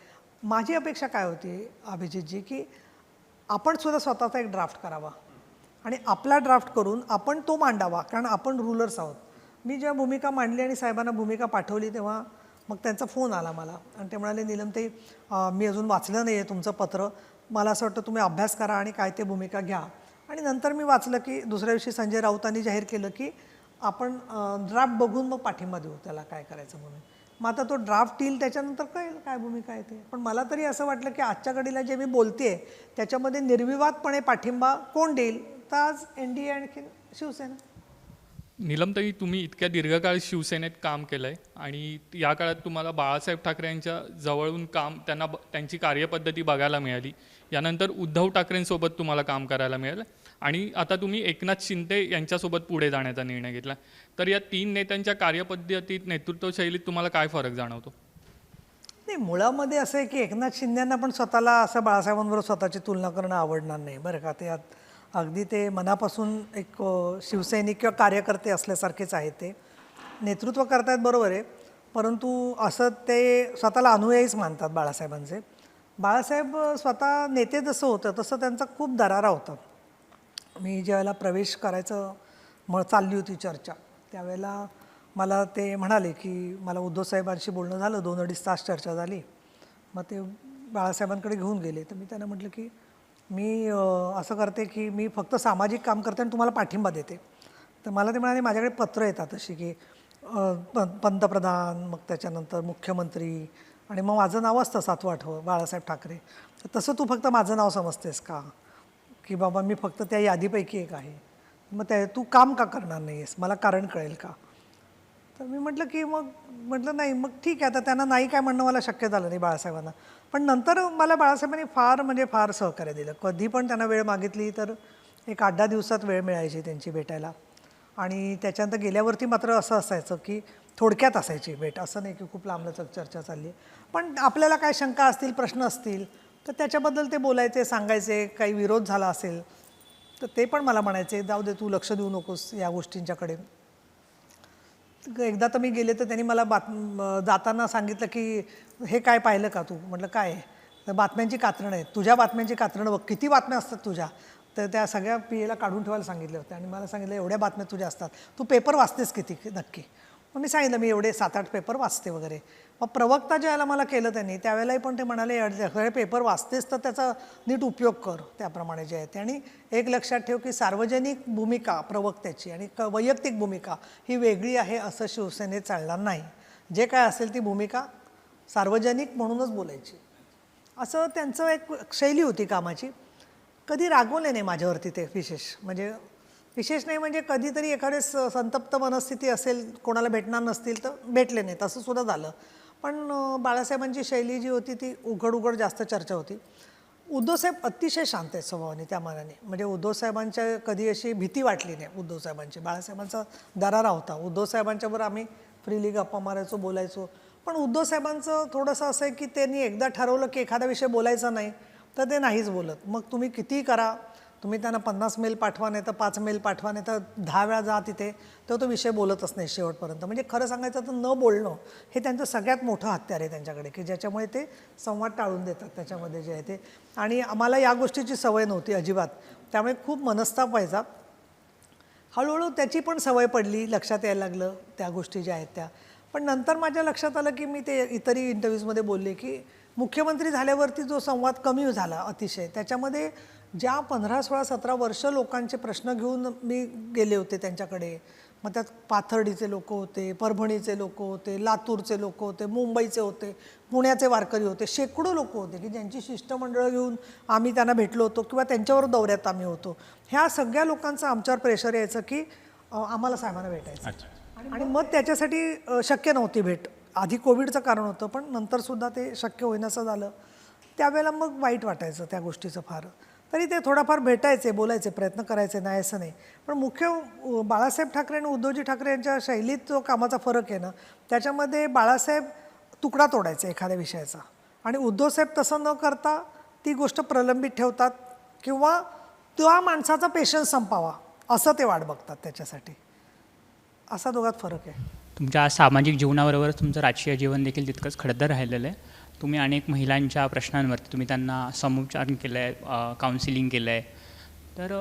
माझी अपेक्षा काय होती अभिजितजी, की आपण सुद्धा स्वतःचा एक ड्राफ्ट करावा आणि आपला ड्राफ्ट करून आपण तो मांडावा, कारण आपण रूलर्स आहोत. मी जेव्हा भूमिका मांडली आणि साहेबांना भूमिका पाठवली तेव्हा मग त्यांचा फोन आला मला आणि ते म्हणाले, नीलमताई मी अजून वाचलं नाही आहे तुमचं पत्र, मला असं वाटतं तुम्ही अभ्यास करा आणि काय ते भूमिका घ्या. आणि नंतर मी वाचलं की दुसऱ्या दिवशी संजय राऊतांनी जाहीर केलं की आपण ड्राफ्ट बघून मग पाठिंबा देऊ त्याला काय करायचं म्हणून. मग आता तो ड्राफ्ट येईल त्याच्यानंतर कळेल काय भूमिका आहे ते. पण मला तरी असं वाटलं की आजच्या घडीला जे मी बोलते त्याच्यामध्ये निर्विवादपणे पाठिंबा कोण देईल, तर आज NDA आणखी शिवसेना. नीलमताई, तुम्ही इतक्या दीर्घकाळ शिवसेनेत काम केलं आहे आणि या काळात तुम्हाला बाळासाहेब ठाकरे यांच्या जवळून त्यांची कार्यपद्धती बघायला मिळाली. यानंतर उद्धव ठाकरेंसोबत तुम्हाला काम करायला मिळालं आणि आता तुम्ही एकनाथ शिंदे यांच्यासोबत पुढे जाण्याचा निर्णय घेतला. तर या तीन नेत्यांच्या कार्यपद्धतीत, नेतृत्वशैलीत तुम्हाला काय फरक जाणवतो? नाही, मुळामध्ये असं आहे की एकनाथ शिंदेंना पण स्वतःला असं बाळासाहेबांबरोबर स्वतःची तुलना करणं आवडणार नाही बरं का. ते अगदी ते मनापासून एक शिवसैनिक किंवा कार्यकर्ते असल्यासारखेच आहे. ते नेतृत्व करतायत बरोबर आहे, परंतु असं ते स्वतःला अनुयायीच मानतात बाळासाहेबांचे. बाळासाहेब स्वतः नेते जसं होतं तसं त्यांचा खूप दरारा होता. मी ज्यावेळेला प्रवेश करायचं चालली होती चर्चा, त्यावेळेला मला ते म्हणाले की मला उद्धवसाहेबांशी बोलणं झालं, 2-2.5 तास चर्चा झाली. मग ते बाळासाहेबांकडे घेऊन गेले. तर मी त्यांना म्हटलं की मी असं करते की मी फक्त सामाजिक काम करते आणि तुम्हाला पाठिंबा देते. तर मला ते म्हणाले माझ्याकडे पत्र येतात अशी की पंतप्रधान, मग त्याच्यानंतर मुख्यमंत्री आणि मग माझं नाव असतं 7वं-8वं बाळासाहेब ठाकरे. तर तसं तू फक्त माझं नाव समजतेस का, की बाबा मी फक्त त्या यादीपैकी एक आहे, मग तू काम का करणार नाही आहेस, मला कारण कळेल का. तर मी म्हटलं की म्हटलं नाही, मग ठीक आहे. आता त्यांना नाही काय म्हणणं मला शक्य झालं नाही बाळासाहेबांना. पण नंतर मला बाळासाहेबांनी फार सहकार्य दिलं. कधी पण त्यांना वेळ मागितली तर एक 8-10 दिवसात वेळ मिळायची त्यांची भेटायला. आणि त्याच्यानंतर गेल्यावरती मात्र असं असायचं की थोडक्यात असायची भेट, असं नाही की खूप लांबलचक चर्चा चालली. पण आपल्याला काय शंका असतील, प्रश्न असतील तर त्याच्याबद्दल ते बोलायचे, सांगायचे. काही विरोध झाला असेल तर ते पण मला म्हणायचे, जाऊ दे तू लक्ष देऊ नकोस या गोष्टींच्याकडे. एकदा तर मी गेले तर त्यांनी मला जाताना सांगितलं की हे काय पाहिलं का तू. म्हटलं काय आहे. तर बातम्यांची कात्रणं आहेत, तुझ्या बातम्यांची कात्रणं बघ, किती बातम्या असतात तुझ्या. तर त्या सगळ्या PAला काढून ठेवायला सांगितले होते आणि मला सांगितलं एवढ्या बातम्या तुझ्या असतात, तू पेपर वाचतेस किती नक्की. मग मी सांगितलं मी एवढे 7-8 पेपर वाचते वगैरे. मग प्रवक्ता ज्यावेळेला मला केलं त्यांनी त्यावेळेलाही पण ते म्हणाले सगळे पेपर वाचतेस तर त्याचा नीट उपयोग कर त्याप्रमाणे जे आहे ते. आणि एक लक्षात ठेव की सार्वजनिक भूमिका प्रवक्त्याची आणि वैयक्तिक भूमिका ही वेगळी आहे असं शिवसेनेत चालणार नाही. जे काय असेल ती भूमिका सार्वजनिक म्हणूनच बोलायची, असं त्यांचं एक शैली होती कामाची. कधी रागवले नाही माझ्यावरती ते विशेष नाही म्हणजे कधीतरी एखादे संतप्त मनस्थिती असेल, कोणाला भेटणार नसतील तर भेटले नाहीत, असं सुद्धा झालं. पण बाळासाहेबांची शैली जी होती ती उघड जास्त चर्चा होती. उद्धवसाहेब अतिशय शांत आहेत स्वभावाने त्या मानाने. म्हणजे उद्धवसाहेबांच्या कधी अशी भीती वाटली नाही उद्धवसाहेबांची. बाळासाहेबांचा दरारा होता. उद्धवसाहेबांच्यावर आम्ही फ्रीली गप्पा मारायचो, बोलायचो. पण उद्धवसाहेबांचं थोडंसं असं आहे की त्यांनी एकदा ठरवलं की एखादा विषय बोलायचा नाही तर ते नाहीच बोलत. मग तुम्ही कितीही करा, तुम्ही त्यांना 50 मेल पाठवा, नाही तर 5 मेल पाठवा, नाही तर 10 वेळा जा तिथे, तर तो विषय बोलतच नाही शेवटपर्यंत. म्हणजे खरं सांगायचं तर न बोलणं हे त्यांचं सगळ्यात मोठं हत्यार आहे त्यांच्याकडे, की ज्याच्यामुळे ते संवाद टाळून देतात त्याच्यामध्ये जे आहे ते. आणि आम्हाला या गोष्टीची सवय नव्हती अजिबात, त्यामुळे खूप मनस्ताप व्हायचा. हळूहळू त्याची पण सवय पडली, लक्षात यायला लागलं त्या गोष्टी ज्या आहेत त्या. पण नंतर माझ्या लक्षात आलं की मी ते इतरही इंटरव्ह्यूजमध्ये बोलले की मुख्यमंत्री झाल्यावरती जो संवाद कमी झाला अतिशय, त्याच्यामध्ये ज्या 15, 16, 17 वर्ष लोकांचे प्रश्न घेऊन मी गेले होते त्यांच्याकडे, मग त्यात पाथर्डीचे लोक होते, परभणीचे लोक होते, लातूरचे लोक होते, मुंबईचे होते, पुण्याचे वारकरी होते, शेकडो लोक होते की ज्यांची शिष्टमंडळं घेऊन आम्ही त्यांना भेटलो होतो किंवा त्यांच्यावर दौऱ्यात आम्ही होतो. ह्या सगळ्या लोकांचं आमच्यावर प्रेशर यायचं की आम्हाला साहेबांना भेटायचं. आणि मग त्याच्यासाठी शक्य नव्हती भेट. आधी कोविडचं कारण होतं, पण नंतरसुद्धा ते शक्य होईनासं झालं. त्यावेळेला मग वाईट वाटायचं त्या गोष्टीचं फार. तरी ते थोडाफार भेटायचे, बोलायचे, प्रयत्न करायचे, नाही असं नाही. पण मुख्य बाळासाहेब ठाकरे आणि उद्धवजी ठाकरे यांच्या शैलीत जो कामाचा फरक आहे ना, त्याच्यामध्ये बाळासाहेब तुकडा तोडायचे एखाद्या विषयाचा आणि उद्धवसाहेब तसं न करता ती गोष्ट प्रलंबित ठेवतात किंवा त्या माणसाचा पेशन्स संपावा असं ते वाट बघतात त्याच्यासाठी. असा दोघात फरक आहे. तुमच्या सामाजिक जीवनाबरोबरच तुमचं राजकीय जीवन देखील तितकंच खडतर राहिलेलं आहे. तुम्ही अनेक महिलांच्या प्रश्नांवरती तुम्ही त्यांना समुपचारण केलं आहे, काउन्सिलिंग केलं आहे. तर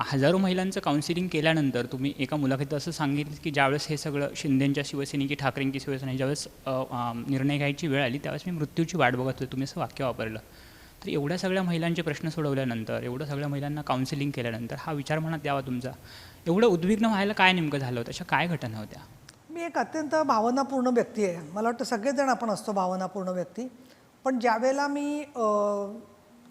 हजारो महिलांचं काउन्सिलिंग केल्यानंतर तुम्ही एका मुलाखतीत असं सांगितलं की ज्यावेळेस हे सगळं शिंदेंच्या शिवसेनेची ठाकरेंची शिवसेना ज्यावेळेस निर्णय घ्यायची वेळ आली त्यावेळेस मी मृत्यूची वाट बघत होते, तुम्ही असं वाक्य वापरलं. तर एवढ्या सगळ्या महिलांचे प्रश्न सोडवल्यानंतर, एवढ्या सगळ्या महिलांना काउन्सिलिंग केल्यानंतर हा विचार मनात यावा तुमचा, एवढं उद्विग्न व्हायला काय नेमकं झालं होतं, अशा काय घटना होत्या? मी एक अत्यंत भावनापूर्ण व्यक्ती आहे. मला वाटतं सगळेजण आपण असतो भावनापूर्ण व्यक्ती. पण ज्यावेळेला मी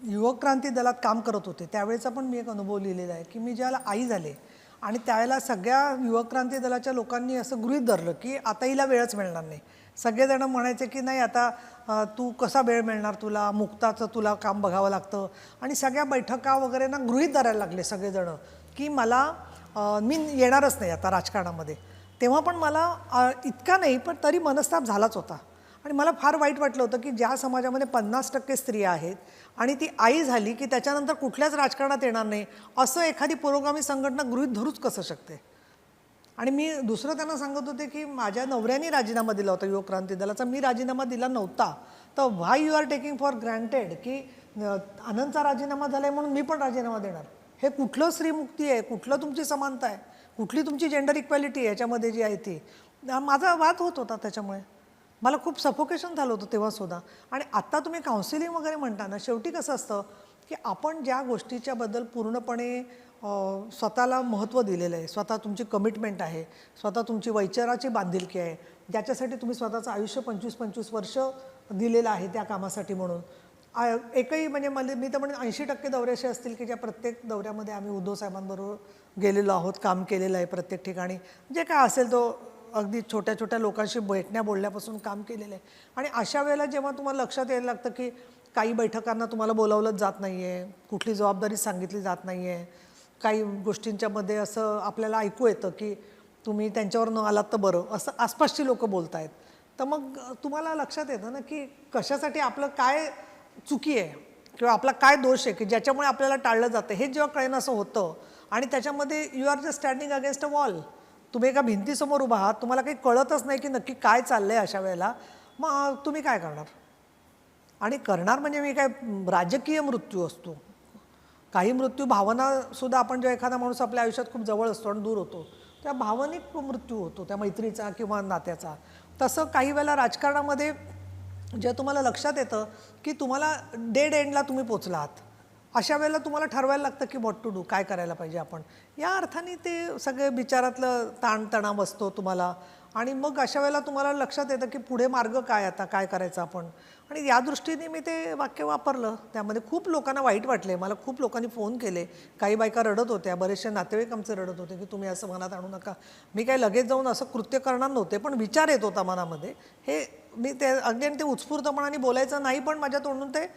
युवक क्रांती दलात काम करत होते त्यावेळेचा पण मी एक अनुभव लिहिलेला आहे की मी ज्याला आई झाले आणि त्यावेळेला सगळ्या युवक क्रांती दलाच्या लोकांनी असं गृहीत धरलं की आता हिला वेळच मिळणार नाही. सगळेजण म्हणायचे की नाही आता तू कसा वेळ मिळणार तुला, मुक्ताचं तुला काम बघावं लागतं. आणि सगळ्या बैठका वगैरे ना गृहीत धरायला लागले सगळेजणं की मी येणारच नाही आता राजकारणामध्ये. तेव्हा पण मला इतका नाही पण तरी मनस्ताप झालाच होता. आणि मला फार वाईट वाटलं होतं की ज्या समाजामध्ये 50% स्त्रिया आहेत आणि ती आई झाली की त्याच्यानंतर कुठल्याच राजकारणात येणार नाही असं एखादी पुरोगामी संघटना गृहीत धरूच कसं शकते. आणि मी दुसरं त्यांना सांगत होते की माझ्या नवऱ्याने राजीनामा दिला होता युवक क्रांती दलाचा, मी राजीनामा दिला नव्हता. तर why you are taking for granted की आनंदचा राजीनामा झाला आहे म्हणून मी पण राजीनामा देणार. हे कुठलं स्त्रीमुक्ती आहे, कुठलं तुमची समानता आहे, कुठली तुमची जेंडर इक्वॅलिटी आहे याच्यामध्ये जी आहे ती. माझा वाद होत होता त्याच्यामुळे मला खूप सफोकेशन झालं होतं तेव्हासुद्धा. आणि आत्ता तुम्ही काउन्सिलिंग वगैरे म्हणता ना, शेवटी कसं असतं की आपण ज्या गोष्टीच्याबद्दल पूर्णपणे स्वतःला महत्त्व दिलेलं आहे, स्वतः तुमची कमिटमेंट आहे, स्वतः तुमची वैचाराची बांधिलकी आहे, ज्याच्यासाठी तुम्ही स्वतःचं आयुष्य 25-25 वर्ष दिलेलं आहे त्या कामासाठी म्हणून एकही म्हणजे मी तर म्हणेन 80% दौरे असे असतील की ज्या प्रत्येक दौऱ्यामध्ये आम्ही उद्धव साहेबांबरोबर गेलेलो आहोत, काम केलेलं आहे प्रत्येक ठिकाणी. जे काय असेल तो अगदी छोट्या छोट्या लोकांशी भेटण्या बोलण्यापासून काम केलेलं आहे. आणि अशा वेळेला जेव्हा तुम्हाला लक्षात यायला लागतं की काही बैठकांना तुम्हाला बोलावलंच जात नाही आहे, कुठली जबाबदारी सांगितली जात नाही आहे, काही गोष्टींच्यामध्ये असं आपल्याला ऐकू येतं की तुम्ही त्यांच्यावर न आलात तर बरं, असं आसपासची लोकं बोलत आहेत. तर मग तुम्हाला लक्षात येतं ना की कशासाठी आपलं काय चुकी आहे किंवा आपला काय दोष आहे की ज्याच्यामुळे आपल्याला टाळलं जातं. हे जेव्हा कळेन असं होतं आणि त्याच्यामध्ये you are just standing against a wall. तुम्ही एका भिंतीसमोर उभा आहात, तुम्हाला काही कळतच नाही की नक्की काय चाललं आहे अशा वेळेला, मग तुम्ही काय करणार? आणि करणार म्हणजे मी काय राजकीय मृत्यू असतो, काही मृत्यू भावनासुद्धा आपण जेव्हा एखादा माणूस आपल्या आयुष्यात खूप जवळ असतो आणि दूर होतो त्या भावनिक मृत्यू होतो त्या मैत्रीचा किंवा नात्याचा. तसं काही वेळेला राजकारणामध्ये जे तुम्हाला लक्षात येतं की तुम्हाला डेड एंडला तुम्ही पोचला आहात, अशा वेळेला तुम्हाला ठरवायला लागतं की व्हॉट टू डू, काय करायला पाहिजे आपण. या अर्थाने ते सगळे विचारातलं ताणतणाव असतो तुम्हाला. आणि मग अशा वेळेला तुम्हाला लक्षात येतं की पुढे मार्ग काय, आता काय करायचं आपण. आणि या दृष्टीने मी ते वाक्य वापरलं. त्यामध्ये खूप लोकांना वाईट वाटले, मला खूप लोकांनी फोन केले, काही बायका रडत होत्या, बरेचसे नातेवाईक आमचे रडत होते की तुम्ही असं मनात आणू नका. मी काही लगेच जाऊन असं कृत्य करणार नव्हते, पण विचार येत होता मनामध्ये. हे मी ते अगदी ते उत्स्फूर्तपणाने बोलायचं नाही, पण माझ्या तोंडून ते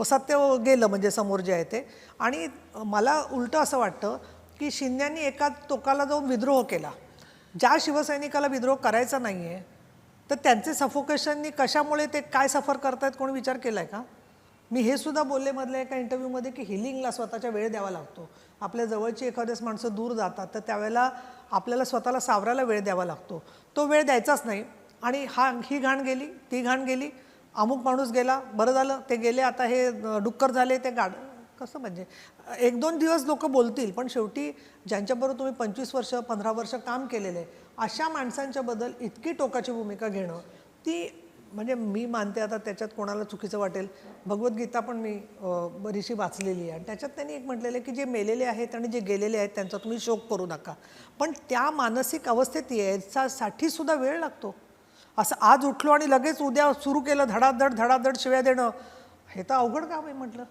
सत्य गेलं म्हणजे समोर जे आहे ते. आणि मला उलटं असं वाटतं की शिंद्यांनी एका टोकाला जाऊन विद्रोह केला. ज्या शिवसैनिकाला विद्रोह करायचा नाही आहे तर त्यांचे सफोकेशननी कशामुळे ते काय सफर करतायत कोणी विचार केला आहे का? मी हे सुद्धा बोलले मधल्या एका इंटरव्ह्यूमध्ये की हिलिंगला स्वतःच्या वेळ द्यावा लागतो. आपल्या जवळची एखाद्याच माणसं दूर जातात तर त्यावेळेला आपल्याला स्वतःला सावरायला वेळ द्यावा लागतो. तो वेळ द्यायचाच नाही. आणि ही घाण गेली, ती घाण गेली, अमुक माणूस गेला, बरं झालं ते गेले, आता हे डुक्कर झाले ते कसं म्हणजे 1-2 दिवस लोक बोलतील, पण शेवटी ज्यांच्याबरोबर तुम्ही 25 वर्ष 15 वर्ष काम केलेलं आहे अशा माणसांच्याबद्दल इतकी टोकाची भूमिका घेणं, ती म्हणजे मी मानते, आता त्याच्यात कोणाला चुकीचं वाटेल, भगवद्गीता पण मी बरीचशी वाचलेली आहे आणि त्याच्यात त्यांनी एक म्हटलेलं आहे की जे मेलेले आहेत आणि जे गेलेले आहेत त्यांचा तुम्ही शोक करू नका, पण त्या मानसिक अवस्थेत याच्यासाठी सुद्धा वेळ लागतो. असं आज उठलो आणि लगेच उद्या सुरू केलं धडाधड शिव्या देणं, हे तर अवघड काम आहे म्हटलं.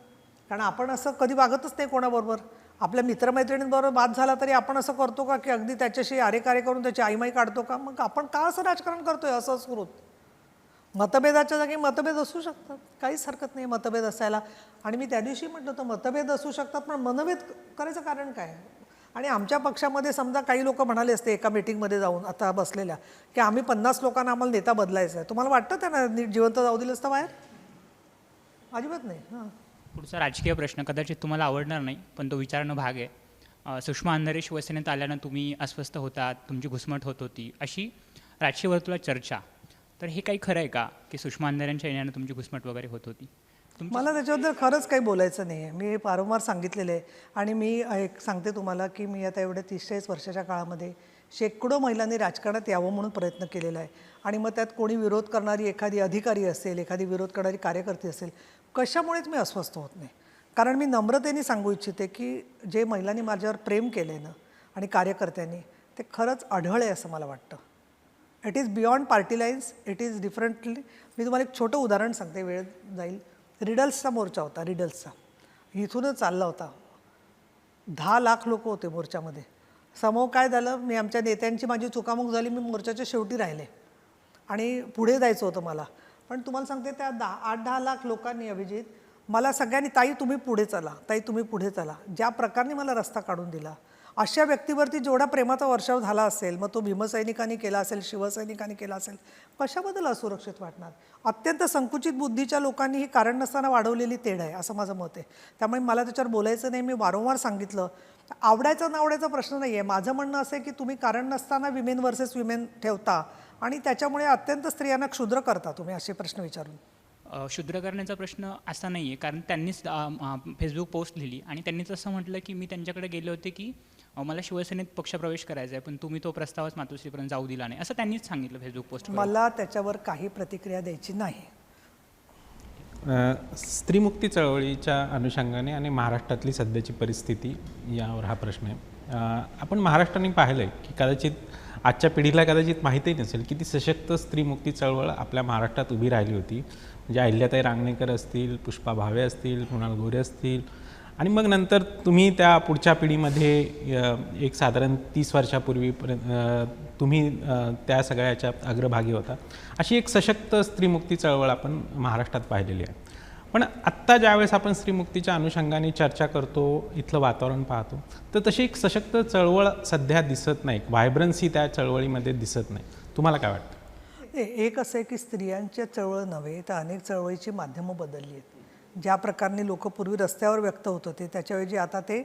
कारण आपण असं कधी वागतच नाही कोणाबरोबर. आपल्या मित्रमैत्रिणींबरोबर वाद झाला तरी आपण असं करतो का की अगदी त्याच्याशी आरेकारे करून त्याची आईमाई काढतो का? मग आपण का असं राजकारण करतोय असं सुरू. मतभेदाच्या जागी मतभेद असू शकतात, काहीच हरकत नाही मतभेद असायला. आणि मी त्या दिवशी म्हटलं तर मतभेद असू शकतात, पण मनभेद करायचं कारण काय? आणि आमच्या पक्षामध्ये समजा काही लोक म्हणाले असते एका मीटिंगमध्ये जाऊन आता बसलेल्या की आम्ही 50 लोकांना आम्हाला नेता बदलायचा आहे, तुम्हाला वाटतं त्यांना नीट जिवंत जाऊ दिलं असतं बाहेर? अजिबात नाही. हां, पुढचा राजकीय प्रश्न कदाचित तुम्हाला आवडणार नाही, पण तो विचारणं भाग आहे. सुषमा अंधारे शिवसेनेत आल्यानं तुम्ही अस्वस्थ होतात, तुमची घुसमट होत होती, अशी राजकीय वर्तुळात चर्चा. तर हे काही खरं आहे का की सुषमा अंधारेंच्या येण्यानं तुमची घुसमट वगैरे होत होती? मला त्याच्याबद्दल खरंच काही बोलायचं नाही आहे. मी वारंवार सांगितलेलं आहे आणि मी एक सांगते तुम्हाला की मी आता एवढ्या 30-40 वर्षाच्या काळामध्ये शेकडो महिलांनी राजकारणात यावं म्हणून प्रयत्न केलेला आहे. आणि मग त्यात कोणी विरोध करणारी एखादी अधिकारी असेल, एखादी विरोध करणारी कार्यकर्ती असेल, कशामुळेच मी अस्वस्थ होत नाही. कारण मी नम्रतेने सांगू इच्छिते की जे महिलांनी माझ्यावर प्रेम केलं आहे ना आणि कार्यकर्त्यांनी, ते खरंच आढळ आहे असं मला वाटतं. It is beyond party lines, it is differently. मी तुम्हाला एक छोटं उदाहरण सांगते, वेळ जाईल. रिडल्सचा मोर्चा होता, रिडल्सचा इथूनच चालला होता. 10 लाख लोक होते मोर्चामध्ये. समोर काय झालं, मी आमच्या नेत्यांची माझी चुकामुक झाली, मी मोर्चाच्या शेवटी राहिले आणि पुढे जायचं होतं मला. पण तुम्हाला सांगते त्या 8-10 लाख लोकांनी, अभिजित, मला सगळ्यांनी ताई तुम्ही पुढे चला, ताई तुम्ही पुढे चला, ज्या प्रकारे मला रस्ता काढून दिला. अशा व्यक्तीवरती जेवढा प्रेमाचा वर्षाव झाला असेल, मग तो भीमसैनिकांनी केला असेल, शिवसैनिकांनी केला असेल, कशाबद्दल असुरक्षित वाटणार? अत्यंत संकुचित बुद्धीच्या लोकांनी ही कारण नसताना वाढवलेली तेढ आहे असं माझं मत आहे. त्यामुळे मला त्याच्यावर बोलायचं नाही. मी वारंवार सांगितलं, आवडायचा नावडायचा प्रश्न नाही आहे. माझं म्हणणं असं आहे की तुम्ही कारण नसताना विमेन वर्सेस विमेन ठेवता आणि त्याच्यामुळे अत्यंत स्त्रियांना क्षुद्र करता तुम्ही असे प्रश्न विचारून. शुद्र करण्याचा प्रश्न असा नाही आहे, कारण त्यांनीच फेसबुक पोस्ट लिहिली आणि त्यांनीच असं म्हटलं की मी त्यांच्याकडे गेले होते की मला शिवसेनेत पक्षप्रवेश करायचा आहे, पण तुम्ही तो प्रस्तावच मातोश्रीपर्यंत जाऊ दिला नाही, असं त्यांनीच सांगितलं फेसबुक पोस्ट. मला त्याच्यावर काही प्रतिक्रिया द्यायची नाही. स्त्रीमुक्ती चळवळीच्या अनुषंगाने आणि महाराष्ट्रातली सध्याची परिस्थिती यावर हा प्रश्न आहे. आपण महाराष्ट्राने पाहिलं आहे की कदाचित आजच्या पिढीला कदाचित माहितीही नसेल की ती सशक्त स्त्रीमुक्ती चळवळ आपल्या महाराष्ट्रात उभी राहिली होती. म्हणजे अहिल्याताई रांगणेकर असतील, पुष्पा भावे असतील, मृणाल गोरे असतील, आणि मग नंतर तुम्ही त्या पुढच्या पिढीमध्ये एक साधारण 30 वर्षापूर्वीपर्यंत तुम्ही त्या सगळ्याच्या अग्रभागी होता. अशी एक सशक्त स्त्रीमुक्ती चळवळ आपण महाराष्ट्रात पाहिलेली आहे. पण आत्ता ज्यावेळेस आपण स्त्रीमुक्तीच्या अनुषंगाने चर्चा करतो, इथलं वातावरण पाहतो, तर तशी एक सशक्त चळवळ सध्या दिसत नाही, व्हायब्रन्सी त्या चळवळीमध्ये दिसत नाही. तुम्हाला काय वाटतं? एक असं आहे की स्त्रियांच्या चळवळ नव्हे तर अनेक चळवळीची माध्यमं बदलली आहेत. ज्या प्रकारे लोक पूर्वी रस्त्यावर व्यक्त होत होते त्याच्याऐवजी आता ते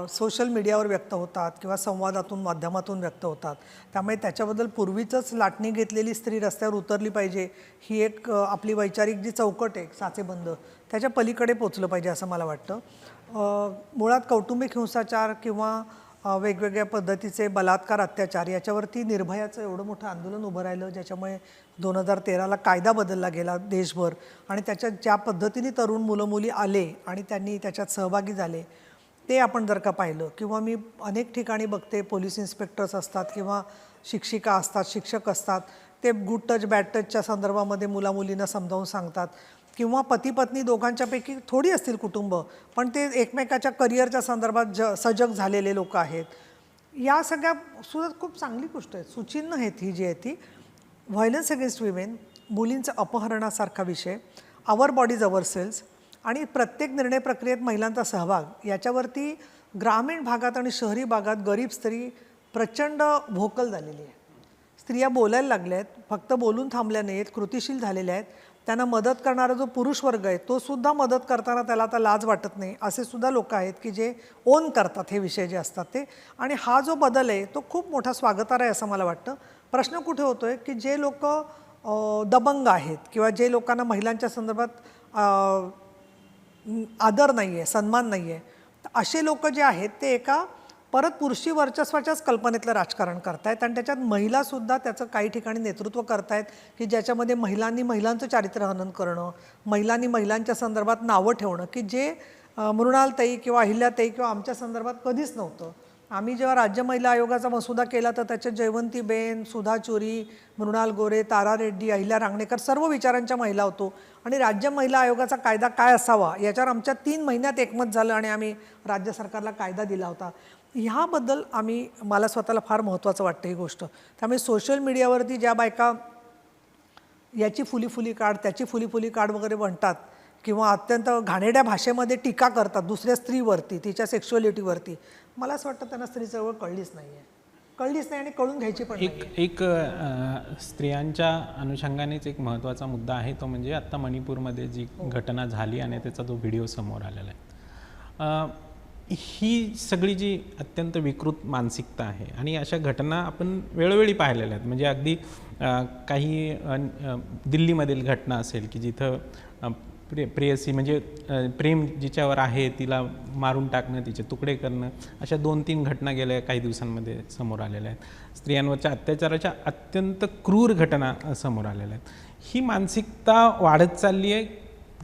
सोशल मीडियावर व्यक्त होतात किंवा संवादातून माध्यमातून व्यक्त होतात. त्यामुळे त्याच्याबद्दल पूर्वीचंच लाटणी घेतलेली स्त्री रस्त्यावर उतरली पाहिजे ही एक आपली वैचारिक जी चौकट आहे साचेबंद, त्याच्या पलीकडे पोचलं पाहिजे असं मला वाटतं. मुळात कौटुंबिक हिंसाचार किंवा वेगवेगळ्या पद्धतीचे बलात्कार, अत्याचार याच्यावरती निर्भयाचं एवढं मोठं आंदोलन उभं राहिलं, ज्याच्यामुळे 2013ला कायदा बदलला गेला देशभर आणि त्याच्यात ज्या पद्धतीने तरुण मुलं मुली आले आणि त्यांनी त्याच्यात सहभागी झाले ते आपण जर का पाहिलं, किंवा मी अनेक ठिकाणी बघते पोलीस इन्स्पेक्टर्स असतात किंवा शिक्षिका असतात, शिक्षक असतात, ते गुड टच बॅड टचच्या संदर्भामध्ये मुलामुलींना समजावून सांगतात, किंवा पती पत्नी दोघांच्यापैकी थोडी असतील कुटुंब पण ते एकमेकाच्या करिअरच्या संदर्भात सजग झालेले लोक आहेत. या सगळ्या सुद्धा खूप चांगली गोष्ट आहे, सुचिन्ह आहेत ही जी आहे ती. व्हायलन्स अगेन्स्ट विमेन, मुलींचं अपहरणासारखा विषय, आवर बॉडीज अवर सेल्स आणि प्रत्येक निर्णय प्रक्रियेत महिलांचा सहभाग, याच्यावरती ग्रामीण भागात आणि शहरी भागात गरीब स्त्री प्रचंड व्होकल झालेली आहे. स्त्रिया बोलायला लागल्या आहेत, फक्त बोलून थांबल्या नाहीत, कृतिशील झालेल्या आहेत. त्यांना मदत करणारा जो पुरुष वर्ग आहे तो सुद्धा मदत करताना त्याला आता लाज वाटत नाही, असे सुद्धा लोक आहेत की जे ओन करतात हे विषय जे असतात ते. आणि हा जो बदल आहे तो खूप मोठा स्वागतार्ह आहे असं मला वाटतं. प्रश्न कुठे होतो आहे की जे लोक दबंग आहेत किंवा जे लोकांना महिलांच्या संदर्भात आदर नाही आहे, सन्मान नाही आहे. तर असे लोक जे आहेत ते एका परत पुरुषी वर्चस्वाच्याच कल्पनेतलं राजकारण करतायत आणि त्याच्यात महिलासुद्धा त्याचं काही ठिकाणी नेतृत्व करतायत की ज्याच्यामध्ये महिलांनी महिलांचं चारित्र्यहनन करणं, महिलांनी महिलांच्या संदर्भात नावं ठेवणं की जे मृणालताई किंवा अहिल्याताई किंवा आमच्या संदर्भात कधीच नव्हतं. आम्ही जेव्हा राज्य महिला आयोगाचा मसुदा केला तर त्याच्यात जयवंतीबेन, सुधा चोरी, मृणाल गोरे, तारा रेड्डी, अहिल्या रांगणेकर सर्व विचारांच्या महिला होतो आणि राज्य महिला आयोगाचा कायदा काय असावा याच्यावर आमच्या 3 महिन्यात एकमत झालं आणि आम्ही राज्य सरकारला कायदा दिला होता. ह्याबद्दल मला स्वतःला फार महत्त्वाचं वाटतं ही गोष्ट. त्यामुळे सोशल मीडियावरती ज्या बायका याची फुली काढ, त्याची फुली काढ वगैरे म्हणतात किंवा अत्यंत घाणेरड्या भाषेमध्ये टीका करतात दुसऱ्या स्त्रीवरती, तिच्या सेक्शुअलिटीवरती, मला असं वाटतं त्यांना स्त्री चळवळ कळलीच नाही आणि कळून घ्यायची पण नाही. एक स्त्रियांच्या अनुषंगानेच एक महत्त्वाचा मुद्दा आहे तो म्हणजे आत्ता मणिपूरमध्ये जी घटना झाली आणि त्याचा जो व्हिडिओ समोर आलेला आहे. ही सगळी जी अत्यंत विकृत मानसिकता आहे आणि अशा घटना आपण वेळोवेळी पाहिलेल्या आहेत. म्हणजे अगदी काही दिल्लीमधील घटना असेल की जिथं प्रेयसी म्हणजे प्रेम जिच्यावर आहे तिला मारून टाकणं, तिचे तुकडे करणं, अशा 2-3 घटना गेल्या काही दिवसांमध्ये समोर आलेल्या आहेत. स्त्रियांवरच्या अत्याचाराच्या अत्यंत क्रूर घटना समोर आलेल्या आहेत. ही मानसिकता वाढत चालली आहे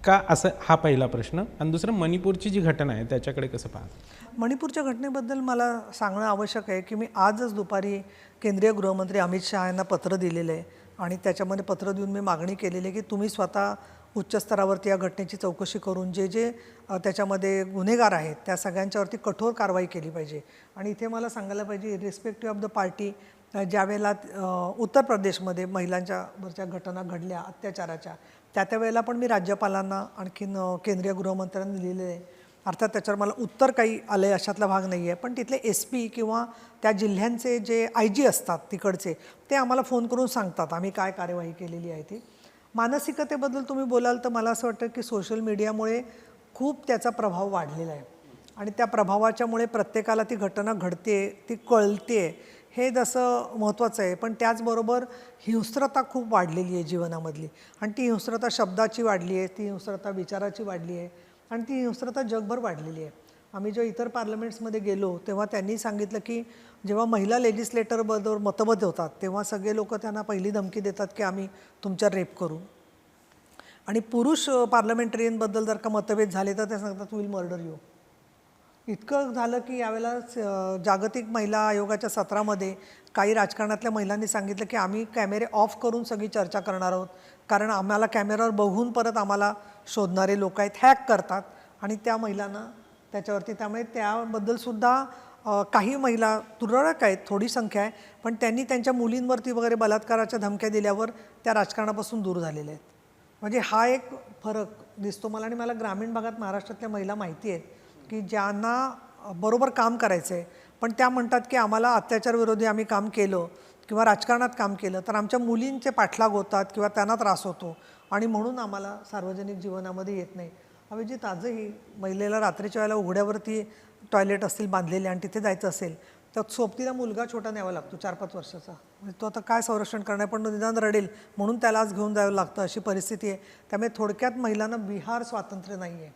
का, असं हा पहिला प्रश्न. आणि दुसरं, मणिपूरची जी घटना आहे त्याच्याकडे कसं पाहता? मणिपूरच्या घटनेबद्दल मला सांगणं आवश्यक आहे की मी आजच दुपारी केंद्रीय गृहमंत्री अमित शहा यांना पत्र दिलेलं आहे आणि त्याच्यामध्ये पत्र देऊन मी मागणी केलेली आहे की तुम्ही स्वतः उच्च स्तरावरती या घटनेची चौकशी करून जे त्याच्यामध्ये गुन्हेगार आहेत त्या सगळ्यांच्यावरती कठोर कारवाई केली पाहिजे. आणि इथे मला सांगायला पाहिजे, इरिस्पेक्टिव्ह ऑफ द पार्टी, ज्यावेळेला उत्तर प्रदेशमध्ये महिलांच्यावरच्या घटना घडल्या अत्याचाराच्या, त्या वेळेला पण मी राज्यपालांना आणखीन केंद्रीय गृहमंत्र्यांना लिहिलेलं आहे. अर्थात त्याच्यावर मला उत्तर काही आलं आहे अशातला भाग नाही आहे, पण तिथले SP किंवा त्या जिल्ह्यांचे जे IG असतात तिकडचे ते आम्हाला फोन करून सांगतात आम्ही काय कार्यवाही केलेली आहे ती. मानसिकतेबद्दल तुम्ही बोलाल तर मला असं वाटतं की सोशल मीडियामुळे खूप त्याचा प्रभाव वाढलेला आहे आणि त्या प्रभावाच्यामुळे प्रत्येकाला ती घटना घडते, ती कळते, हे जसं महत्त्वाचं आहे. पण त्याचबरोबर हिंस्रता खूप वाढलेली आहे जीवनामधली आणि ती हिंस्रता शब्दाची वाढली आहे, ती हिंस्रता विचाराची वाढली आहे आणि ती हिंस्रता जगभर वाढलेली आहे. आम्ही जेव्हा इतर पार्लमेंट्समध्ये गेलो तेव्हा त्यांनी सांगितलं की जेव्हा महिला लेजिस्लेटरबरोबर मतभेद होतात तेव्हा सगळे लोक त्यांना पहिली धमकी देतात की आम्ही तुमच्या रेप करू आणि पुरुष पार्लमेंटरियनबद्दल जर का मतभेद झाले तर ते सांगतात विल मर्डर यू. इतकं झालं की यावेळेला जागतिक महिला आयोगाच्या सत्रामध्ये काही राजकारणातल्या महिलांनी सांगितलं की आम्ही कॅमेरे ऑफ करून सगळी चर्चा करणार आहोत कारण आम्हाला कॅमेऱ्यावर बघून परत आम्हाला शोधणारे लोक आहेत, हॅक करतात आणि त्या महिलांना त्याच्यावरती. त्यामुळे त्याबद्दलसुद्धा काही महिला तुरळक आहेत, थोडी संख्या आहे, पण त्यांनी त्यांच्या मुलींवरती वगैरे बलात्काराच्या धमक्या दिल्यावर त्या राजकारणापासून दूर झालेल्या आहेत. म्हणजे हा एक फरक दिसतो मला. आणि मला ग्रामीण भागात महाराष्ट्रातल्या महिला माहिती आहेत की ज्यांना बरोबर काम करायचं आहे पण त्या म्हणतात की आम्हाला अत्याचारविरोधी आम्ही काम केलं किंवा राजकारणात काम केलं तर आमच्या मुलींचे पाठलाग होतात किंवा त्यांना त्रास होतो आणि म्हणून आम्हाला सार्वजनिक जीवनामध्ये येत नाही. अभिजित, आजही महिलेला रात्रीच्या वेळेला उघड्यावरती टॉयलेट असतील बांधलेले आणि तिथे जायचं असेल तर सोबतीला मुलगा छोटा न्यावा लागतो 4-5 वर्षाचा. म्हणजे तो आता काय संरक्षण करणार, पण निदान रडेल म्हणून त्याला आज घेऊन जावं लागतं, अशी परिस्थिती आहे. त्यामुळे थोडक्यात महिलांना विहार स्वातंत्र्य नाही आहे.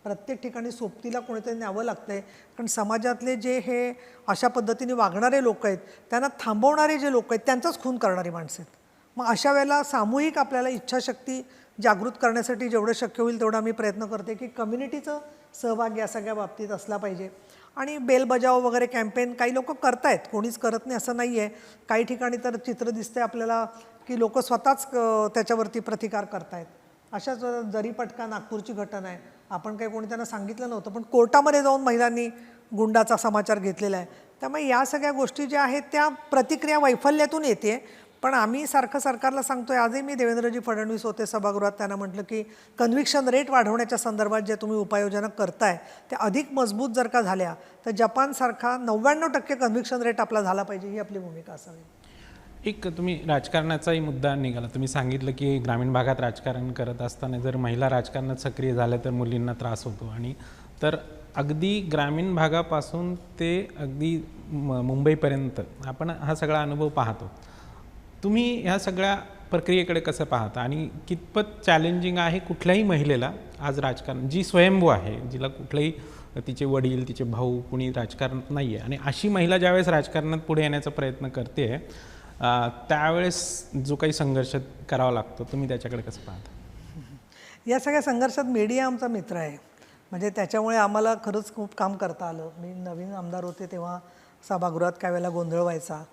प्रत्येक ठिकाणी सोबतीला कोणीतरी न्यावं लागतं आहे कारण समाजातले जे हे अशा पद्धतीने वागणारे लोक आहेत त्यांना थांबवणारे जे लोक आहेत त्यांचाच खून करणारी माणसं आहेत. मग अशा वेळेला सामूहिक आपल्याला इच्छाशक्ती जागृत करण्यासाठी जेवढं शक्य होईल तेवढं आम्ही प्रयत्न करते की कम्युनिटीचं सहभाग या सगळ्या बाबतीत असला पाहिजे. आणि बेल बजाव वगैरे कॅम्पेन काही लोक करतायत, कोणीच करत नाही असं नाही आहे. काही ठिकाणी तर चित्र दिसते आपल्याला की लोक स्वतःच त्याच्यावरती प्रतिकार करतायत. अशाच जरीपटका नागपूरची घटना आहे, आपण काही कोणी त्यांना सांगितलं नव्हतं पण कोर्टामध्ये जाऊन महिलांनी गुंडाचा समाचार घेतलेला आहे. त्यामुळे या सगळ्या गोष्टी ज्या आहेत त्या प्रतिक्रिया वैफल्यातून येते. पण आम्ही सारखं सरकारला सांगतोय, आजही मी देवेंद्रजी फडणवीस होते सभागृहात, त्यांना म्हटलं की कन्व्हिक्शन रेट वाढवण्याच्या संदर्भात जे तुम्ही उपाययोजना करताय त्या अधिक मजबूत जर का झाल्या तर जपानसारखा 99% कन्व्हिक्शन रेट आपला झाला पाहिजे, ही आपली भूमिका असावी. एक तुम्ही राजकारणाचाही मुद्दा निघाला. तुम्ही सांगितलं की ग्रामीण भागात राजकारण करत असताना जर महिला राजकारणात सक्रिय झाल्या तर मुलींना त्रास होतो आणि तर अगदी ग्रामीण भागापासून ते अगदी मुंबईपर्यंत आपण हा सगळा अनुभव पाहतो. तुम्ही ह्या सगळ्या प्रक्रियेकडे कसं पाहता आणि कितपत चॅलेंजिंग आहे कुठल्याही महिलेला आज राजकारण, जी स्वयंभू आहे, जिला कुठलंही तिचे वडील, तिचे भाऊ कुणी राजकारणात नाही आहे, आणि अशी महिला ज्यावेळेस राजकारणात पुढे येण्याचा प्रयत्न करते त्यावेळेस जो काही संघर्ष करावा लागतो, तुम्ही त्याच्याकडे कसं पाहता? या सगळ्या संघर्षात मीडिया आमचा मित्र आहे. म्हणजे त्याच्यामुळे आम्हाला खरंच खूप काम करता आलं. मी नवीन आमदार होते तेव्हा सभागृहात काही वेळेला गोंधळ व्हायचा,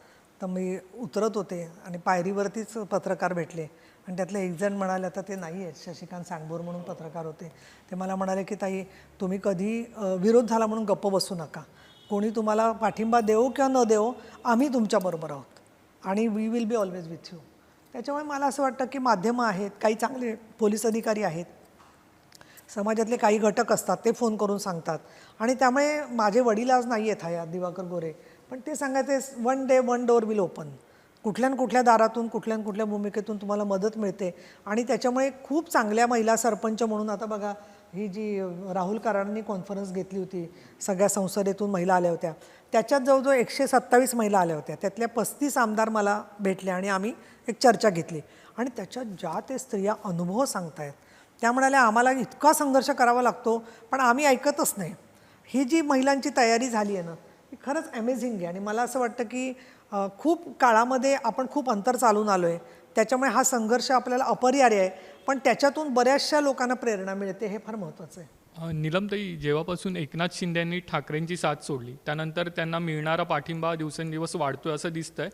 तर मी उतरत होते आणि पायरीवरतीच पत्रकार भेटले आणि त्यातले एक जण म्हणाले, आता ते नाही आहेत, शशिकांत सांगबोर म्हणून पत्रकार होते, ते मला म्हणाले की ताई तुम्ही कधी विरोध झाला म्हणून गप्प बसू नका, कोणी तुम्हाला पाठिंबा देवो किंवा न देवो आम्ही तुमच्याबरोबर आहोत आणि we will be always with you. त्याच्यामुळे मला असं वाटतं की माध्यमं आहेत, काही चांगले पोलीस अधिकारी आहेत, समाजातले काही घटक असतात, ते फोन करून सांगतात. आणि त्यामुळे माझे वडील आज नाही आहेत हयात, दिवाकर गोरे, पण ते सांगायचे one day one door will open. कुठल्या न कुठल्या दारातून, कुठल्या न कुठल्या भूमिकेतून तुम्हाला मदत मिळते. आणि त्याच्यामुळे खूप चांगल्या महिला सरपंच म्हणून आता बघा, ही जी राहुल कराडांनी कॉन्फरन्स घेतली होती, सगळ्या संसदेतून महिला आल्या होत्या, त्याच्यात जवळजवळ 127 महिला आल्या होत्या. त्यातल्या 35 आमदार मला भेटले आणि आम्ही एक चर्चा घेतली आणि त्याच्यात ज्या ते स्त्रिया अनुभव सांगतायत, त्या म्हणाल्या आम्हाला इतका संघर्ष करावा लागतो पण आम्ही ऐकतच नाही. ही जी महिलांची तयारी झाली आहे ना, ही खरंच अमेझिंग आहे. आणि मला असं वाटतं की खूप काळामध्ये आपण खूप अंतर चालून आलो आहे, त्याच्यामुळे हा संघर्ष आपल्याला अपरिहार्य आहे, पण त्याच्यातून बऱ्याचशा लोकांना प्रेरणा मिळते, हे फार महत्त्वाचं आहे. नीलमताई, जेव्हापासून एकनाथ शिंदेंनी ठाकरेंची साथ सोडली त्यानंतर त्यांना मिळणारा पाठिंबा दिवसेंदिवस वाढतोय असं दिसतंय,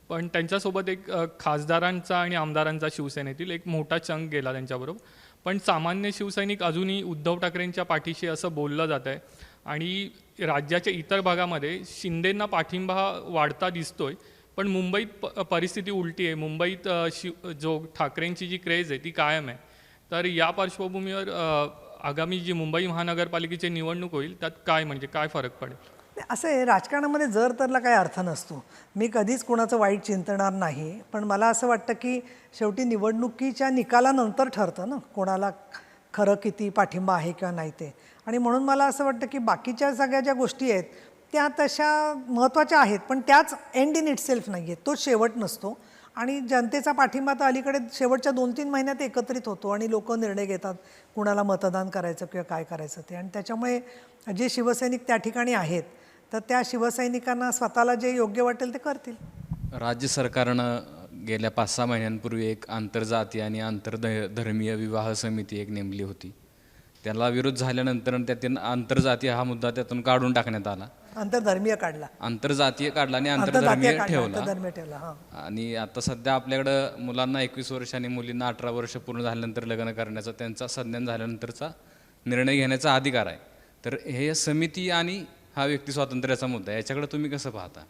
पण त्यांच्यासोबत एक खासदारांचा आणि आमदारांचा शिवसेनेतील एक मोठा चंक गेला त्यांच्याबरोबर. पण सामान्य शिवसैनिक अजूनही उद्धव ठाकरेंच्या पाठीशी असं बोललं जात आहे आणि राज्याच्या इतर भागामध्ये शिंदेंना पाठिंबा हा वाढता दिसतोय. पण मुंबईत परिस्थिती उलटी आहे. मुंबईत जो ठाकरेंची जी क्रेज आहे ती कायम आहे. तर या पार्श्वभूमीवर आगामी जी मुंबई महानगरपालिकेची निवडणूक होईल त्यात काय फरक पडेल? असं आहे, राजकारणामध्ये जर तरला काही अर्थ नसतो. मी कधीच कोणाचं वाईट चिंतणार नाही, पण मला असं वाटतं की शेवटी निवडणुकीच्या निकालानंतर ठरतं ना कोणाला खरं किती पाठिंबा आहे किंवा नाही ते. आणि म्हणून मला असं वाटतं की बाकीच्या सगळ्या ज्या गोष्टी आहेत त्या तशा महत्त्वाच्या आहेत, पण त्याच एंड इन इटसेल्फ नाही आहेत, तो शेवट नसतो. आणि जनतेचा पाठिंबा तर अलीकडे शेवटच्या 2-3 महिन्यात एकत्रित होतो आणि लोक निर्णय घेतात कुणाला मतदान करायचं किंवा काय करायचं ते. आणि त्याच्यामुळे जे शिवसैनिक त्या ठिकाणी आहेत तर त्या शिवसैनिकांना स्वतःला जे योग्य वाटेल ते करतील. राज्य सरकारनं गेल्या 5-6 महिन्यांपूर्वी एक आंतरजातीय आणि आंतरधर्मीय विवाह समिती एक नेमली होती. त्याला विरोध झाल्यानंतर त्यातून आंतरजातीय हा मुद्दा त्यातून काढून टाकण्यात आला. आंतरधर्मीय काढला, आंतरजातीय काढला आणि आंतरधर्मीय ठेवला. आंतरधर्मीय ठेवला. हां. आणि आता सध्या आपल्याकडं मुलांना 21 वर्ष आणि मुलींना 18 वर्ष पूर्ण झाल्यानंतर लग्न करण्याचा, त्यांचा संज्ञान झाल्यानंतरचा निर्णय घेण्याचा अधिकार आहे. तर हे समिती आणि हा व्यक्ती स्वातंत्र्याचा मुद्दा, याच्याकडे तुम्ही कसं पाहता?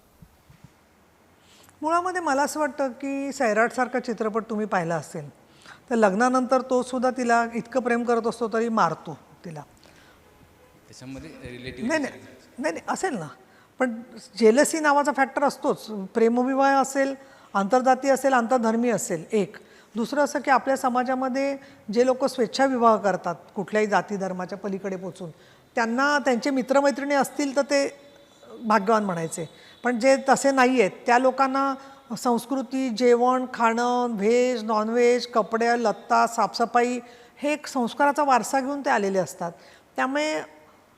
मुळामध्ये मला असं वाटतं की सैराटसारखा चित्रपट तुम्ही पाहिला असेल तर लग्नानंतर तो सुद्धा तिला इतकं प्रेम करत असतो तरी मारतो तिला. त्याच्यामध्ये रिलेटिव्ह नाही नाही नाही नाही असेल ना, पण जेलसी नावाचा फॅक्टर असतोच. प्रेमविवाह असेल, आंतरजातीय असेल, आंतरधर्मी असेल. एक दुसरं असं की आपल्या समाजामध्ये जे लोक स्वेच्छाविवाह करतात कुठल्याही जाती धर्माच्या पलीकडे पोचून, त्यांना त्यांचे मित्रमैत्रिणी असतील तर ते भाग्यवान म्हणायचे. पण जे तसे नाही आहेत त्या लोकांना संस्कृती, जेवण, खाणं, व्हेज, नॉनव्हेज, कपडे, लत्ता, साफसफाई हे एक संस्काराचा वारसा घेऊन ते आलेले असतात. त्यामुळे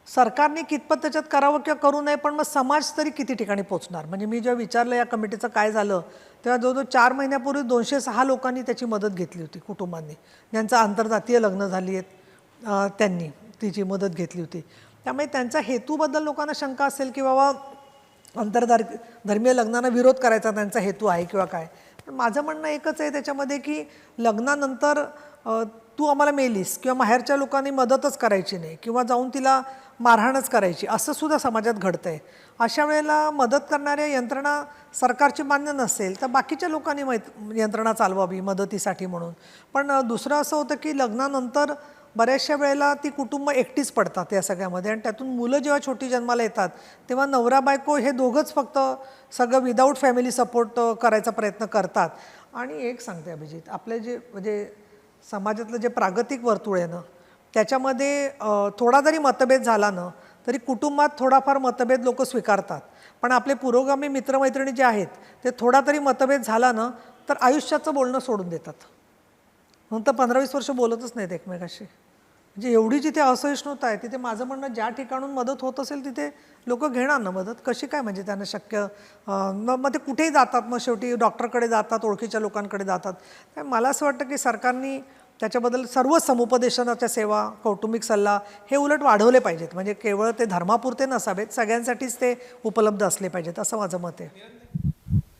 सरकारने कितपत त्याच्यात करावं किंवा करू नये, पण मग समाज तरी किती ठिकाणी पोचणार. म्हणजे मी जेव्हा विचारलं या कमिटीचं काय झालं तेव्हा जवळजवळ 4 महिन्यापूर्वी 206 लोकांनी त्याची मदत घेतली होती. कुटुंबांनी ज्यांचं आंतरजातीय लग्न झाली आहेत त्यांनी तिची मदत घेतली होती. त्यामुळे त्यांचा हेतूबद्दल लोकांना शंका असेल की बाबा धर्मीय लग्नांना विरोध करायचा त्यांचा हेतू आहे किंवा काय. पण माझं म्हणणं एकच आहे त्याच्यामध्ये की लग्नानंतर तू आम्हाला मेलीस किंवा माहेरच्या लोकांनी मदतच करायची नाही किंवा जाऊन तिला मारहाणच करायची असं सुद्धा समाजात घडतं आहे. अशा वेळेला मदत करणाऱ्या यंत्रणा सरकारची मान्य नसेल तर बाकीच्या लोकांनी यंत्रणा चालवावी मदतीसाठी म्हणून. पण दुसरं असं होतं की लग्नानंतर बऱ्याचशा वेळेला ती कुटुंब एकटीच पडतात या सगळ्यामध्ये आणि त्यातून मुलं जेव्हा छोटी जन्माला येतात तेव्हा नवरा बायको हे दोघंच फक्त सगळं विदाऊट फॅमिली सपोर्ट करायचा प्रयत्न करतात. आणि एक सांगते अभिजित, आपले जे म्हणजे समाजातलं जे प्रागतिक वर्तुळ आहे ना त्याच्यामध्ये थोडा जरी मतभेद झाला ना तरी कुटुंबात थोडाफार मतभेद लोक स्वीकारतात. पण आपले पुरोगामी मित्रमैत्रिणी जे आहेत ते थोडा तरी मतभेद झाला ना तर आयुष्याचं बोलणं सोडून देतात. नंतर 15-20 वर्ष बोलतच नाहीत एकमेकाशी. म्हणजे एवढी जिथे असहिष्णुता आहे तिथे माझं म्हणणं ज्या ठिकाणून मदत होत असेल तिथे लोक घेणार ना मदत. कशी काय म्हणजे त्यांना शक्य मग ते कुठेही जातात, मग शेवटी डॉक्टरकडे जातात, ओळखीच्या लोकांकडे जातात. तर मला असं वाटतं की सरकारने त्याच्याबद्दल सर्व समुपदेशनाच्या सेवा, कौटुंबिक सल्ला हे उलट वाढवले पाहिजेत. म्हणजे केवळ ते धर्मापुरते नसावेत, सगळ्यांसाठीच ते उपलब्ध असले पाहिजेत असं माझं मत आहे.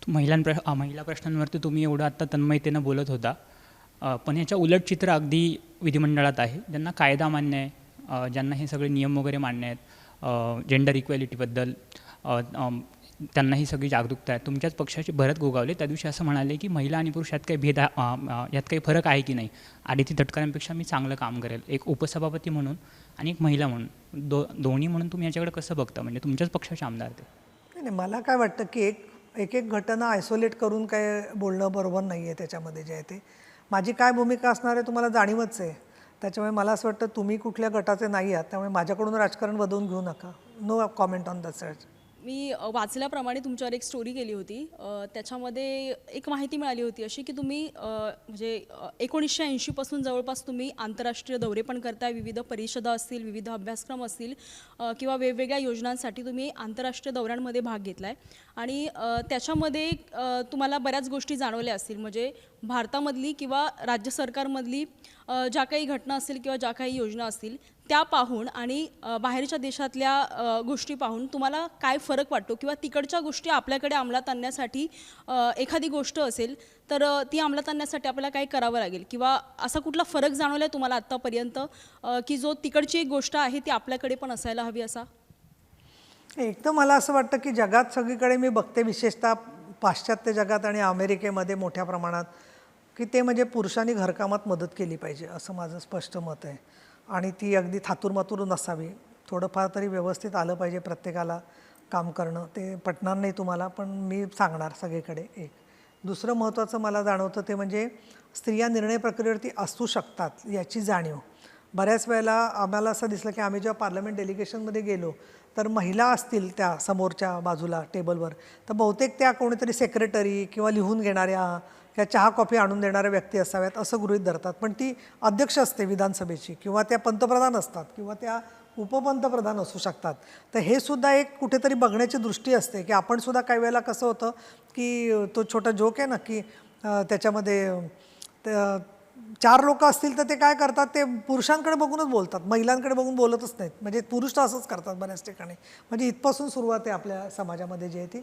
महिला प्रश्नांवरती तुम्ही एवढं आत्ता तन्मयतेनं बोलत होता, पण ह्याच्या उलट चित्र अगदी विधिमंडळात आहे. ज्यांना कायदा मान्य आहे, ज्यांना हे सगळे नियम वगैरे मान्य आहेत, जेंडर इक्वॅलिटीबद्दल त्यांना ही सगळी जागरूकता आहे. तुमच्याच पक्षाचे भरत गोगावले त्या दिवशी असं म्हणाले की महिला आणि पुरुष यात काही यात काही फरक आहे की नाही, आदिती तटकरांपेक्षा मी चांगलं काम करेल. एक उपसभापती म्हणून आणि एक महिला म्हणून दोन्ही म्हणून तुम्ही याच्याकडे कसं बघता? म्हणजे तुमच्याच पक्षाचे आमदार ते. नाही, मला काय वाटतं की एक घटना आयसोलेट करून काय बोलणं बरोबर नाही आहे. त्याच्यामध्ये जे आहे ते माझी काय भूमिका असणार आहे तुम्हाला जाणीवच आहे. त्याच्यामुळे मला असं वाटतं तुम्ही कुठल्या गटाचे नाही आहात, त्यामुळे माझ्याकडून राजकारण बदलून घेऊ नका. No comment on that side. मी वाचल्याप्रमाणे तुमच्यावर एक स्टोरी केली होती. त्याच्यामध्ये एक माहिती मिळाली होती अशी की तुम्ही म्हणजे 1980 पासून जवळपास तुम्ही आंतरराष्ट्रीय दौरे पण करताय. विविध परिषदा असतील, विविध अभ्यासक्रम असतील किंवा वेगवेगळ्या योजनांसाठी तुम्ही आंतरराष्ट्रीय दौऱ्यांमध्ये भाग घेतलाय आणि त्याच्यामध्ये तुम्हाला बऱ्याच गोष्टी जाणवल्या असतील. म्हणजे भारतामधली किंवा राज्य सरकारमधली ज्या काही घटना असतील किंवा ज्या काही योजना असतील त्या पाहून आणि बाहेरच्या देशातल्या गोष्टी पाहून तुम्हाला काय फरक वाटतो किंवा तिकडच्या गोष्टी आपल्याकडे अंमलात आणण्यासाठी एखादी गोष्ट असेल तर ती अंमलात आणण्यासाठी आपल्याला काय करावं लागेल किंवा असा कुठला फरक जाणवला आहे तुम्हाला आत्तापर्यंत की जो तिकडची एक गोष्ट आहे ती आपल्याकडे पण असायला हवी असा? एक तर मला असं वाटतं की जगात सगळीकडे मी बघते, विशेषतः पाश्चात्य जगात आणि अमेरिकेमध्ये मोठ्या प्रमाणात, की ते म्हणजे पुरुषांनी घरकामात मदत केली पाहिजे असं माझं स्पष्ट मत आहे. आणि ती अगदी थातूरमातूर नसावी, थोडंफार तरी व्यवस्थित आलं पाहिजे प्रत्येकाला काम करणं. ते पटणार नाही तुम्हाला, पण मी सांगणार सगळीकडे. एक दुसरं महत्त्वाचं मला जाणवतं ते म्हणजे स्त्रिया निर्णय प्रक्रियेवरती असू शकतात याची जाणीव. बऱ्याच वेळेला आम्हाला असं दिसलं की आम्ही जेव्हा पार्लमेंट डेलिगेशनमध्ये गेलो तर महिला असतील त्या समोरच्या बाजूला टेबलवर, तर बहुतेक त्या कोणीतरी सेक्रेटरी किंवा लिहून घेणाऱ्या किंवा चहा कॉफी आणून देणाऱ्या व्यक्ती असाव्यात असं गृहीत धरतात. पण ती अध्यक्ष असते विधानसभेची किंवा त्या पंतप्रधान असतात किंवा त्या उपपंतप्रधान असू शकतात. तर हे सुद्धा एक कुठेतरी बघण्याची दृष्टी असते की आपण सुद्धा काही वेळेला कसं होतं की तो छोटा जोक आहे ना की त्याच्यामध्ये 4 लोक असतील तर ते काय करतात, ते पुरुषांकडे बघूनच बोलतात, महिलांकडे बघून बोलतच नाहीत. म्हणजे पुरुष तर असंच करतात बऱ्याच ठिकाणी. म्हणजे इथपासून सुरुवात आहे आपल्या समाजामध्ये जी आहे ती.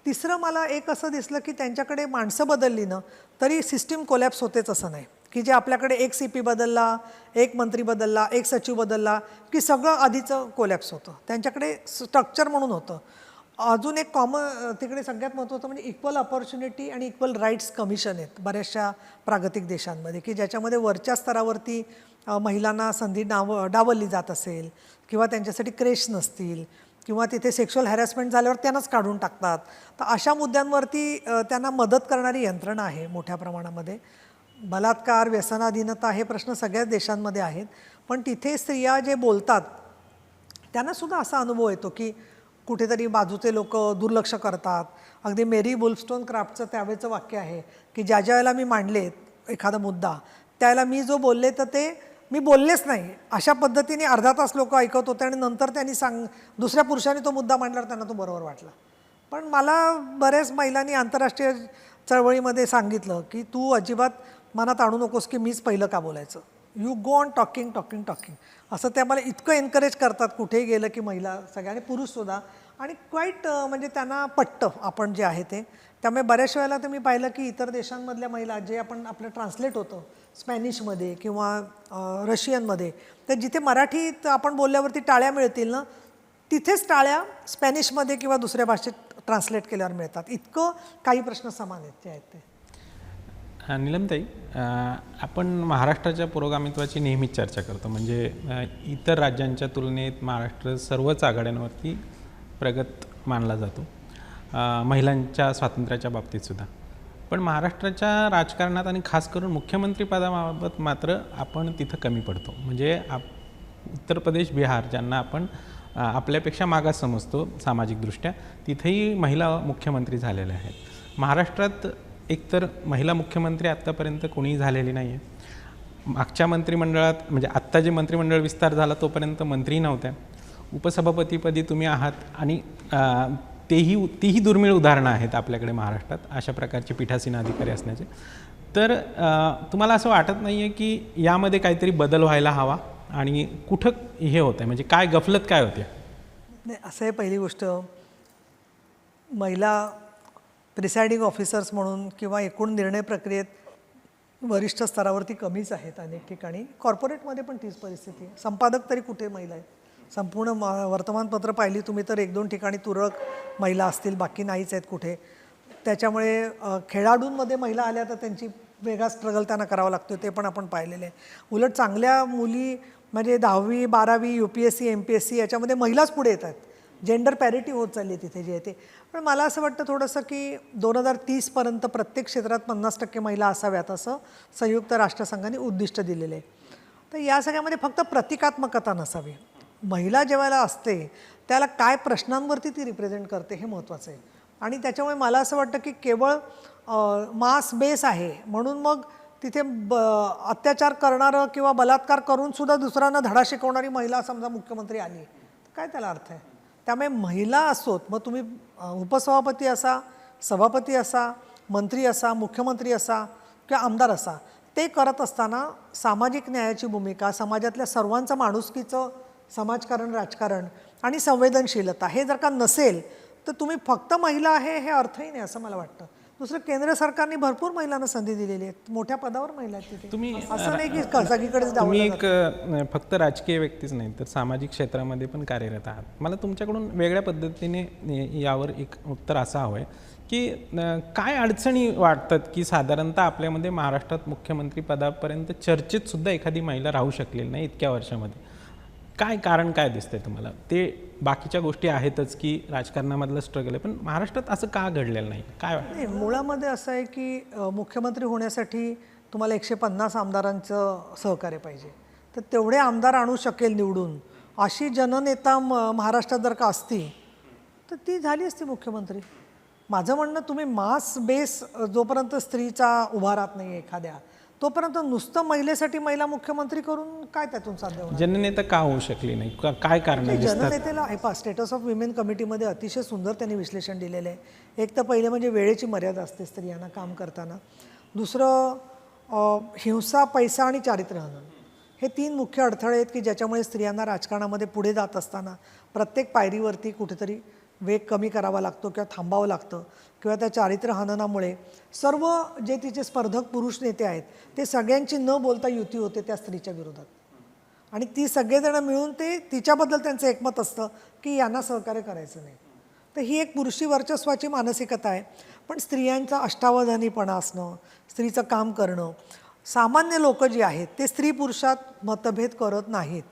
तिसरं मला एक असं दिसलं की त्यांच्याकडे माणसं बदलली ना तरी सिस्टीम कोलॅप्स होतेच असं नाही. की जे आपल्याकडे एक CP बदलला, एक मंत्री बदलला, एक सचिव बदलला की सगळं आधीचं कोलॅप्स होतं. त्यांच्याकडे स्ट्रक्चर म्हणून होतं. अजून एक तिकडे सगळ्यात महत्त्वाचं म्हणजे इक्वल ऑपॉर्च्युनिटी आणि इक्वल राईट्स कमिशन आहेत बऱ्याचशा प्रागतिक देशांमध्ये, की ज्याच्यामध्ये वरच्या स्तरावरती महिलांना संधी डावलली जात असेल किंवा त्यांच्यासाठी क्रेश नसतील किंवा तिथे सेक्शुअल हॅरॅसमेंट झाल्यावर त्यांनाच काढून टाकतात. तर अशा मुद्द्यांवरती त्यांना मदत करणारी यंत्रणा आहे मोठ्या प्रमाणामध्ये. बलात्कार, व्यसनाधीनता हे प्रश्न सगळ्याच देशांमध्ये आहेत. पण तिथे स्त्रिया जे बोलतात त्यांनासुद्धा असा अनुभव येतो की कुठेतरी बाजूचे लोक दुर्लक्ष करतात. अगदी मेरी वुल्फस्टोन क्राफ्टचं त्यावेळेचं वाक्य आहे की ज्या वेळेला मी मांडले एखादा मुद्दा त्यावेळेला मी जो बोलले तर ते मी बोललेच नाही अशा पद्धतीने अर्धा तास लोक ऐकत होते आणि नंतर त्यांनी दुसऱ्या पुरुषांनी तो मुद्दा मांडल्यावर त्यांना तो बरोबर वाटला. पण मला बऱ्याच महिलांनी आंतरराष्ट्रीय चळवळीमध्ये सांगितलं की तू अजिबात मनात आणू नकोस की मीच पहिलं का बोलायचं, you go on talking talking talking असं ते आम्हाला इतकं एनकरेज करतात कुठेही गेलं की महिला सगळ्या आणि पुरुषसुद्धा. आणि क्वाईट म्हणजे त्यांना पटतं आपण जे आहे ते. त्यामुळे बऱ्याच वेळेला तर मी पाहिलं की इतर देशांमधल्या महिला जे आपण आपलं ट्रान्सलेट होतं स्पॅनिशमध्ये किंवा रशियनमध्ये, तर जिथे मराठीत आपण बोलल्यावरती टाळ्या मिळतील ना तिथेच टाळ्या स्पॅनिशमध्ये किंवा दुसऱ्या भाषेत ट्रान्सलेट केल्यावर मिळतात. इतकं काही प्रश्न समान आहेत जे आहेत ते. नीलमताई, आपण महाराष्ट्राच्या पुरोगामित्वाची नेहमीच चर्चा करतो. म्हणजे इतर राज्यांच्या तुलनेत महाराष्ट्र सर्वच आघाड्यांवरती प्रगत मानला जातो, महिलांच्या स्वातंत्र्याच्या बाबतीतसुद्धा. पण महाराष्ट्राच्या राजकारणात आणि खास करून मुख्यमंत्रीपदाबाबत मात्र आपण तिथं कमी पडतो. म्हणजे उत्तर प्रदेश, बिहार ज्यांना आपण आपल्यापेक्षा मागास समजतो सामाजिकदृष्ट्या, तिथेही महिला मुख्यमंत्री झालेल्या आहेत. महाराष्ट्रात एकतर महिला मुख्यमंत्री आत्तापर्यंत कोणीही झालेली नाही आहे. मागच्या मंत्रिमंडळात म्हणजे आत्ता जे मंत्रिमंडळ विस्तार झाला तोपर्यंत मंत्री नव्हत्या. उपसभापतीपदी तुम्ही आहात आणि तीही दुर्मिळ उदाहरणं आहेत आपल्याकडे महाराष्ट्रात अशा प्रकारचे पीठासीन अधिकारी असण्याचे. तर तुम्हाला असं वाटत नाही आहे की यामध्ये काहीतरी बदल व्हायला हवा आणि कुठं हे होतं आहे म्हणजे काय गफलत काय होते? नाही, असं आहे, पहिली गोष्ट महिला प्रिसायडिंग ऑफिसर्स म्हणून किंवा एकूण निर्णय प्रक्रियेत वरिष्ठ स्तरावरती कमीच आहेत अनेक ठिकाणी. कॉर्पोरेटमध्ये पण तीच परिस्थिती आहे. संपादक तरी कुठे महिला आहेत? संपूर्ण वर्तमानपत्र पाहिली तुम्ही तर 1-2 ठिकाणी तुरळक महिला असतील, बाकी नाहीच आहेत कुठे. त्याच्यामुळे खेळाडूंमध्ये महिला आल्या तर त्यांची वेगळा स्ट्रगल त्यांना करावा लागतो, ते पण आपण पाहिलेले आहे. उलट चांगल्या मुली म्हणजे 10वी 12वी UPSC MPSC याच्यामध्ये महिलाच पुढे येतात. जेंडर पॅरिटी होत चालली आहे तिथे जे आहे ते. पण मला असं वाटतं थोडंसं की 2030पर्यंत प्रत्येक क्षेत्रात 50% महिला असाव्यात असं संयुक्त राष्ट्रसंघाने उद्दिष्ट दिलेलं आहे. तर या सगळ्यामध्ये फक्त प्रतिकात्मकता नसावी. महिला जेव्हा असते त्याला काय प्रश्नांवरती ती रिप्रेझेंट करते हे महत्त्वाचं आहे. आणि त्याच्यामुळे मला असं वाटतं की केवळ मास बेस आहे म्हणून मग तिथे अत्याचार करणारं किंवा बलात्कार करून सुद्धा दुसऱ्यांना धडा शिकवणारी महिला समजा मुख्यमंत्री आली तर काय त्याला अर्थ आहे? त्यामुळे महिला असोत, मग तुम्ही उपसभापती असा, सभापती असा, मंत्री असा, मुख्यमंत्री असा किंवा आमदार असा, ते करत असताना सामाजिक न्यायाची भूमिका, समाजातल्या सर्वांचं माणुसकीचं समाजकारण, राजकारण आणि संवेदनशीलता हे जर का नसेल तर तुम्ही फक्त महिला आहे हे अर्थही नाही असं मला वाटतं. दुसरं, केंद्र सरकारने भरपूर महिलांना संधी दिलेली आहे, मोठ्या पदावर महिला आहेत तिथे. तुम्ही असं नाही की सगळीकडेच तुम्ही डावललं एक जातं. फक्त राजकीय व्यक्तीच नाही तर सामाजिक क्षेत्रामध्ये पण कार्यरत आहात. मला तुमच्याकडून वेगळ्या पद्धतीने यावर एक उत्तर असं हवं आहे की काय अडचणी वाटतात की साधारणतः आपल्यामध्ये महाराष्ट्रात मुख्यमंत्री पदापर्यंत चर्चेत सुद्धा एखादी महिला राहू शकलेली नाही इतक्या वर्षामध्ये? काय कारण काय दिसतंय तुम्हाला? ते बाकीच्या गोष्टी आहेतच की राजकारणामधलं स्ट्रगल आहे, पण महाराष्ट्रात असं का घडलेलं नाही? काय वाटतं? नाही, मुळामध्ये असं आहे की मुख्यमंत्री होण्यासाठी तुम्हाला 150 आमदारांचं सहकार्य पाहिजे. तर तेवढे आमदार आणू शकेल निवडून अशी जननेता महाराष्ट्रात जर का असती तर ती झाली असती मुख्यमंत्री. माझं म्हणणं, तुम्ही मास बेस जोपर्यंत स्त्रीचा उभा राहत नाही एखाद्या, तोपर्यंत नुसतं महिलेसाठी महिला मुख्यमंत्री करून काय त्यातून साध्य होणार? जननेता का होऊ शकली नाही? काय कारण दिसतात? जनतेला हे स्टेटस ऑफ विमेन कमिटीमध्ये अतिशय सुंदर त्यांनी विश्लेषण दिलेलं आहे. एक तर पहिले म्हणजे वेळेची मर्यादा असते स्त्रियांना काम करताना. दुसरं, हिंसा, पैसा आणि चारित्र्यहनन हे 3 मुख्य अडथळे आहेत की ज्याच्यामुळे स्त्रियांना राजकारणामध्ये पुढे जात असताना प्रत्येक पायरीवरती कुठेतरी वेग कमी करावा लागतो किंवा थांबावं लागतं. किंवा त्या चारित्र्यहननामुळे सर्व जे तिचे स्पर्धक पुरुष नेते आहेत ते सगळ्यांची न बोलता युती होते त्या स्त्रीच्या विरोधात. आणि ती सगळेजण मिळून ते तिच्याबद्दल त्यांचं एकमत असतं की यांना सहकार्य करायचं नाही. तर ही एक पुरुषी वर्चस्वाची मानसिकता आहे. पण स्त्रियांचा अष्टावधानीपणा असणं, स्त्रीचं काम करणं, सामान्य लोक जी आहेत ते स्त्री पुरुषात मतभेद करत नाहीत.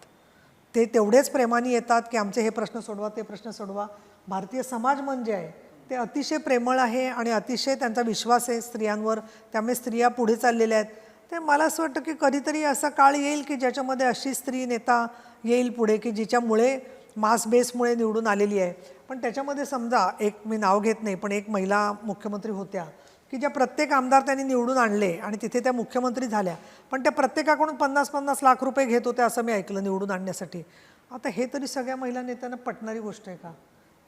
ते तेवढेच प्रेमाने येतात की आमचे हे प्रश्न सोडवा, ते प्रश्न सोडवा. भारतीय समाज म्हणजे आहे ते अतिशय प्रेमळ आहे आणि अतिशय त्यांचा विश्वास आहे स्त्रियांवर, त्यामुळे स्त्रिया पुढे चाललेल्या आहेत. ते मला असं वाटतं की कधीतरी असा काळ येईल की ज्याच्यामध्ये अशी स्त्री नेता येईल पुढे की जिच्यामुळे मास बेसमुळे निवडून आलेली आहे. पण त्याच्यामध्ये समजा एक, मी नाव घेत नाही, पण एक महिला मुख्यमंत्री होत्या की ज्या प्रत्येक आमदार त्यांनी निवडून आणले आणि तिथे त्या मुख्यमंत्री झाल्या, पण त्या प्रत्येकाकडून 50-50 लाख रुपये घेत होत्या असं मी ऐकलं निवडून आणण्यासाठी. आता हे तरी सगळ्या महिला नेत्यांना पटणारी गोष्ट आहे का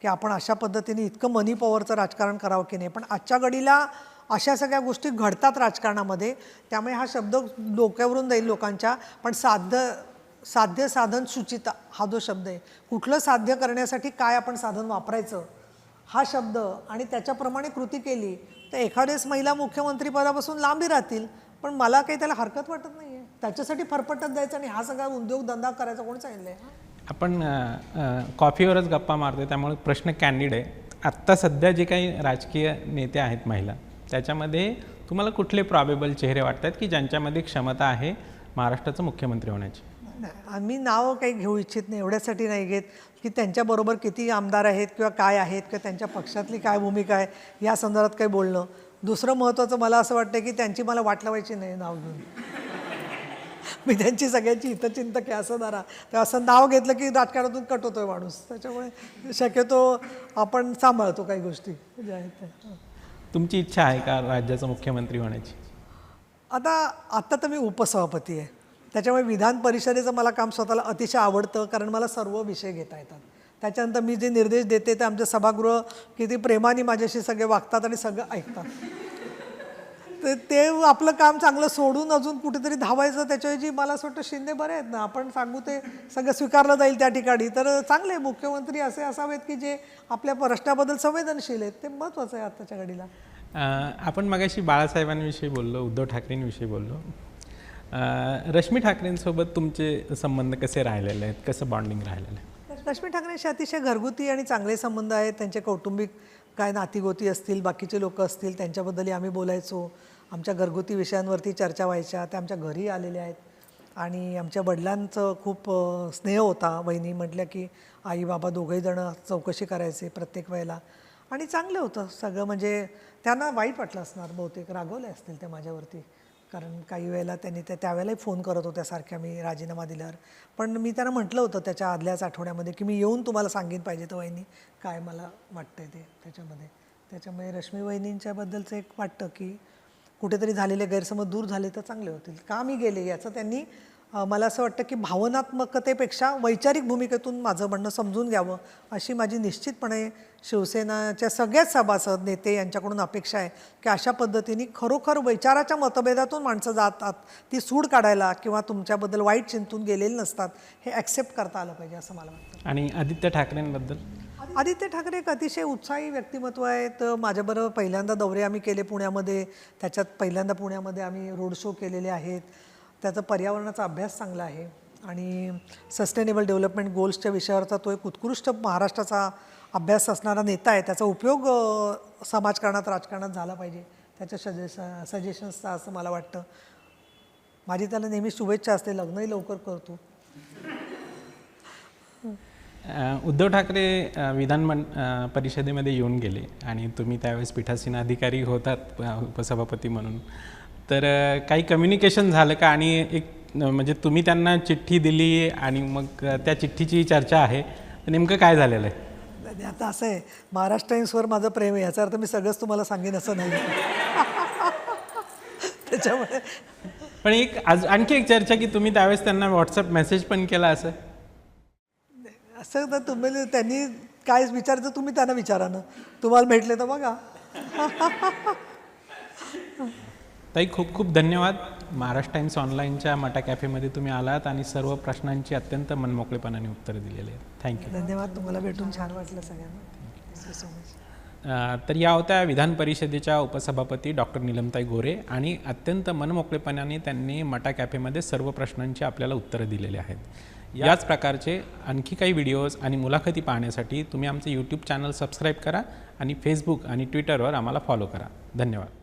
की आपण अशा पद्धतीने इतकं मनी पॉवरचं राजकारण करावं की नाही? पण आजच्या घडीला अशा सगळ्या गोष्टी घडतात राजकारणामध्ये. त्यामुळे हा शब्द डोक्यावरून जाईल लोकांच्या. पण साध्य साधन सुचिता हा जो शब्द आहे, कुठलं साध्य करण्यासाठी काय आपण साधन वापरायचं हा शब्द आणि त्याच्याप्रमाणे कृती केली तर एखाद्याच महिला मुख्यमंत्रीपदापासून लांबी राहतील. पण मला काही त्याला हरकत वाटत नाही आहे. त्याच्यासाठी फरफटत जायचं आणि हा सगळा उद्योगधंदा करायचा कोण सांगितलं आहे? आपण कॉफीवरच गप्पा मारतो त्यामुळे प्रश्न कॅन्डिड आहे. आत्ता सध्या जे काही राजकीय नेते आहेत महिला, त्याच्यामध्ये तुम्हाला कुठले प्रॉबेबल चेहरे वाटतात की ज्यांच्यामध्ये क्षमता आहे महाराष्ट्राचं मुख्यमंत्री होण्याची? नाही, आम्ही नाव काही घेऊ इच्छित नाही, एवढ्यासाठी नाही घेत की त्यांच्याबरोबर किती आमदार आहेत किंवा काय आहेत किंवा त्यांच्या पक्षातली काय भूमिका आहे या संदर्भात काही बोलणं. दुसरं महत्त्वाचं मला असं वाटतं की त्यांची मला वाट लावायची नाही नाव घेऊन. मी त्यांची सगळ्यांची हितचिंतक आहे असं धरा. तर असं नाव घेतलं की राजकारणातून कट होतोय माणूस. त्याच्यामुळे शक्यतो आपण सांभाळतो काही गोष्टी ज्या आहेत त्या. तुमची इच्छा आहे का राज्याचा मुख्यमंत्री होण्याची? आता तर मी उपसभापती आहे, त्याच्यामुळे विधान परिषदेचं मला काम स्वतःला अतिशय आवडतं, कारण मला सर्व विषय घेता येतात. त्याच्यानंतर मी जे निर्देश देते ते आमचे सभागृह किती प्रेमाने माझ्याशी सगळे वागतात आणि सगळं ऐकतात. तर ते आपलं काम चांगलं सोडून अजून कुठेतरी धावायचं, त्याच्याऐवजी मला असं वाटतं शिंदे बरे आहेत ना, आपण सांगू ते सगळं स्वीकारलं जाईल त्या ठिकाणी. तर चांगले मुख्यमंत्री असे असावेत की जे आपल्या प्रश्नाबद्दल संवेदनशील आहेत, ते महत्त्वाचं आहे आत्ताच्या घडीला. आपण मगाशी बाळासाहेबांविषयी बोललो, उद्धव ठाकरेंविषयी बोललो. रश्मी ठाकरेंसोबत तुमचे संबंध कसे राहिलेले आहेत, कसं बॉन्डिंग राहिलेलं आहे? रश्मी ठाकरेंशी अतिशय घरगुती आणि चांगले संबंध आहेत. त्यांचे कौटुंबिक काय नातीगोती असतील, बाकीचे लोक असतील, त्यांच्याबद्दलही आम्ही बोलायचो. आमच्या घरगुती विषयांवरती चर्चा व्हायच्या. त्या आमच्या घरी आलेल्या आहेत आणि आमच्या वडिलांचं खूप स्नेह होता. वहिनी म्हटल्या की आई बाबा दोघंही जणं चौकशी करायचे प्रत्येक वेळेला, आणि चांगलं होतं सगळं. म्हणजे त्यांना वाईट वाटलं असणार, बहुतेक रागवले असतील ते माझ्यावरती, कारण काही वेळेला त्यांनी त्यावेळेलाही फोन करत होत्या सारख्या मी राजीनामा दिल्यावर. पण मी त्यांना म्हटलं होतं त्याच्या आदल्याच आठवड्यामध्ये की मी येऊन तुम्हाला सांगेन पाहिजे तर वहिनी काय मला वाटतंय ते त्याच्यामध्ये. त्याच्यामुळे रश्मी वहिनींच्याबद्दलचं एक वाटतं की कुठेतरी झालेले गैरसमज दूर झाले तर चांगले होतील. का मी गेले याचं त्यांनी मला असं वाटतं की भावनात्मकतेपेक्षा वैचारिक भूमिकेतून माझं म्हणणं समजून घ्यावं, अशी माझी निश्चितपणे शिवसेनाच्या सगळ्याच सभासद नेते यांच्याकडून अपेक्षा आहे की अशा पद्धतीने खरोखर वैचाराच्या मतभेदातून माणसं जातात, ती सूड काढायला किंवा तुमच्याबद्दल वाईट चिंतून गेलेली नसतात, हे ॲक्सेप्ट करता आलं पाहिजे असं मला वाटतं. आणि आदित्य ठाकरेंबद्दल? आदित्य ठाकरे एक अतिशय उत्साही व्यक्तिमत्व आहे. तर माझ्याबरोबर पहिल्यांदा दौरे आम्ही केले पुण्यामध्ये, त्याच्यात पहिल्यांदा पुण्यामध्ये आम्ही रोड शो केलेले आहेत. त्याचा पर्यावरणाचा अभ्यास चांगला आहे आणि सस्टेनेबल डेव्हलपमेंट गोल्सच्या विषयावरचा तो एक उत्कृष्ट महाराष्ट्राचा अभ्यास असणारा नेता आहे. त्याचा उपयोग समाजकारणात राजकारणात झाला पाहिजे, त्याच्या सजेशन्सचा, असं मला वाटतं. माझी त्याला नेहमी शुभेच्छा असते, लग्नही लवकर करतो. उद्धव ठाकरे परिषदेमध्ये येऊन गेले आणि तुम्ही त्यावेळेस पीठासीन अधिकारी होतात उपसभापती म्हणून. तर काही कम्युनिकेशन झालं का? आणि एक म्हणजे तुम्ही त्यांना चिठ्ठी दिली आणि मग त्या चिठ्ठीची चर्चा आहे, तर नेमकं काय झालेलं आहे? आता असं आहे, महाराष्ट्र टाइम्सवर माझं प्रेम आहे, याचा अर्थ मी सगळंच तुम्हाला सांगेन असं नाही. त्याच्यामुळे पण एक आणखी एक चर्चा की तुम्ही त्यावेळेस त्यांना व्हॉट्सअप मेसेज पण केला असं तर तुम्ही त्यांनी काय विचारायचं तुम्ही त्यांना विचारा ना, तुम्हाला भेटले तर बघा. ताई खूप खूप धन्यवाद. महाराष्ट्र टाइम्स ऑनलाईनच्या मटा कॅफेमध्ये तुम्ही आलात आणि सर्व प्रश्नांची अत्यंत मनमोकळेपणाने उत्तरं दिलेली आहेत. थँक्यू. धन्यवाद. तुम्हाला भेटून छान वाटलं सगळ्यांना. Thank you so much. तर या होत्या विधान परिषदेच्या उपसभापती डॉक्टर नीलमताई गोरे, आणि अत्यंत मनमोकळेपणाने त्यांनी मटा कॅफेमध्ये सर्व प्रश्नांची आपल्याला उत्तरं दिलेली आहेत. याच प्रकारचे आणखी काही व्हिडिओज आणि मुलाखती पाहण्यासाठी तुम्ही आमचे यूट्यूब चॅनल सबस्क्राईब करा आणि फेसबुक आणि ट्विटरवर आम्हाला फॉलो करा. धन्यवाद.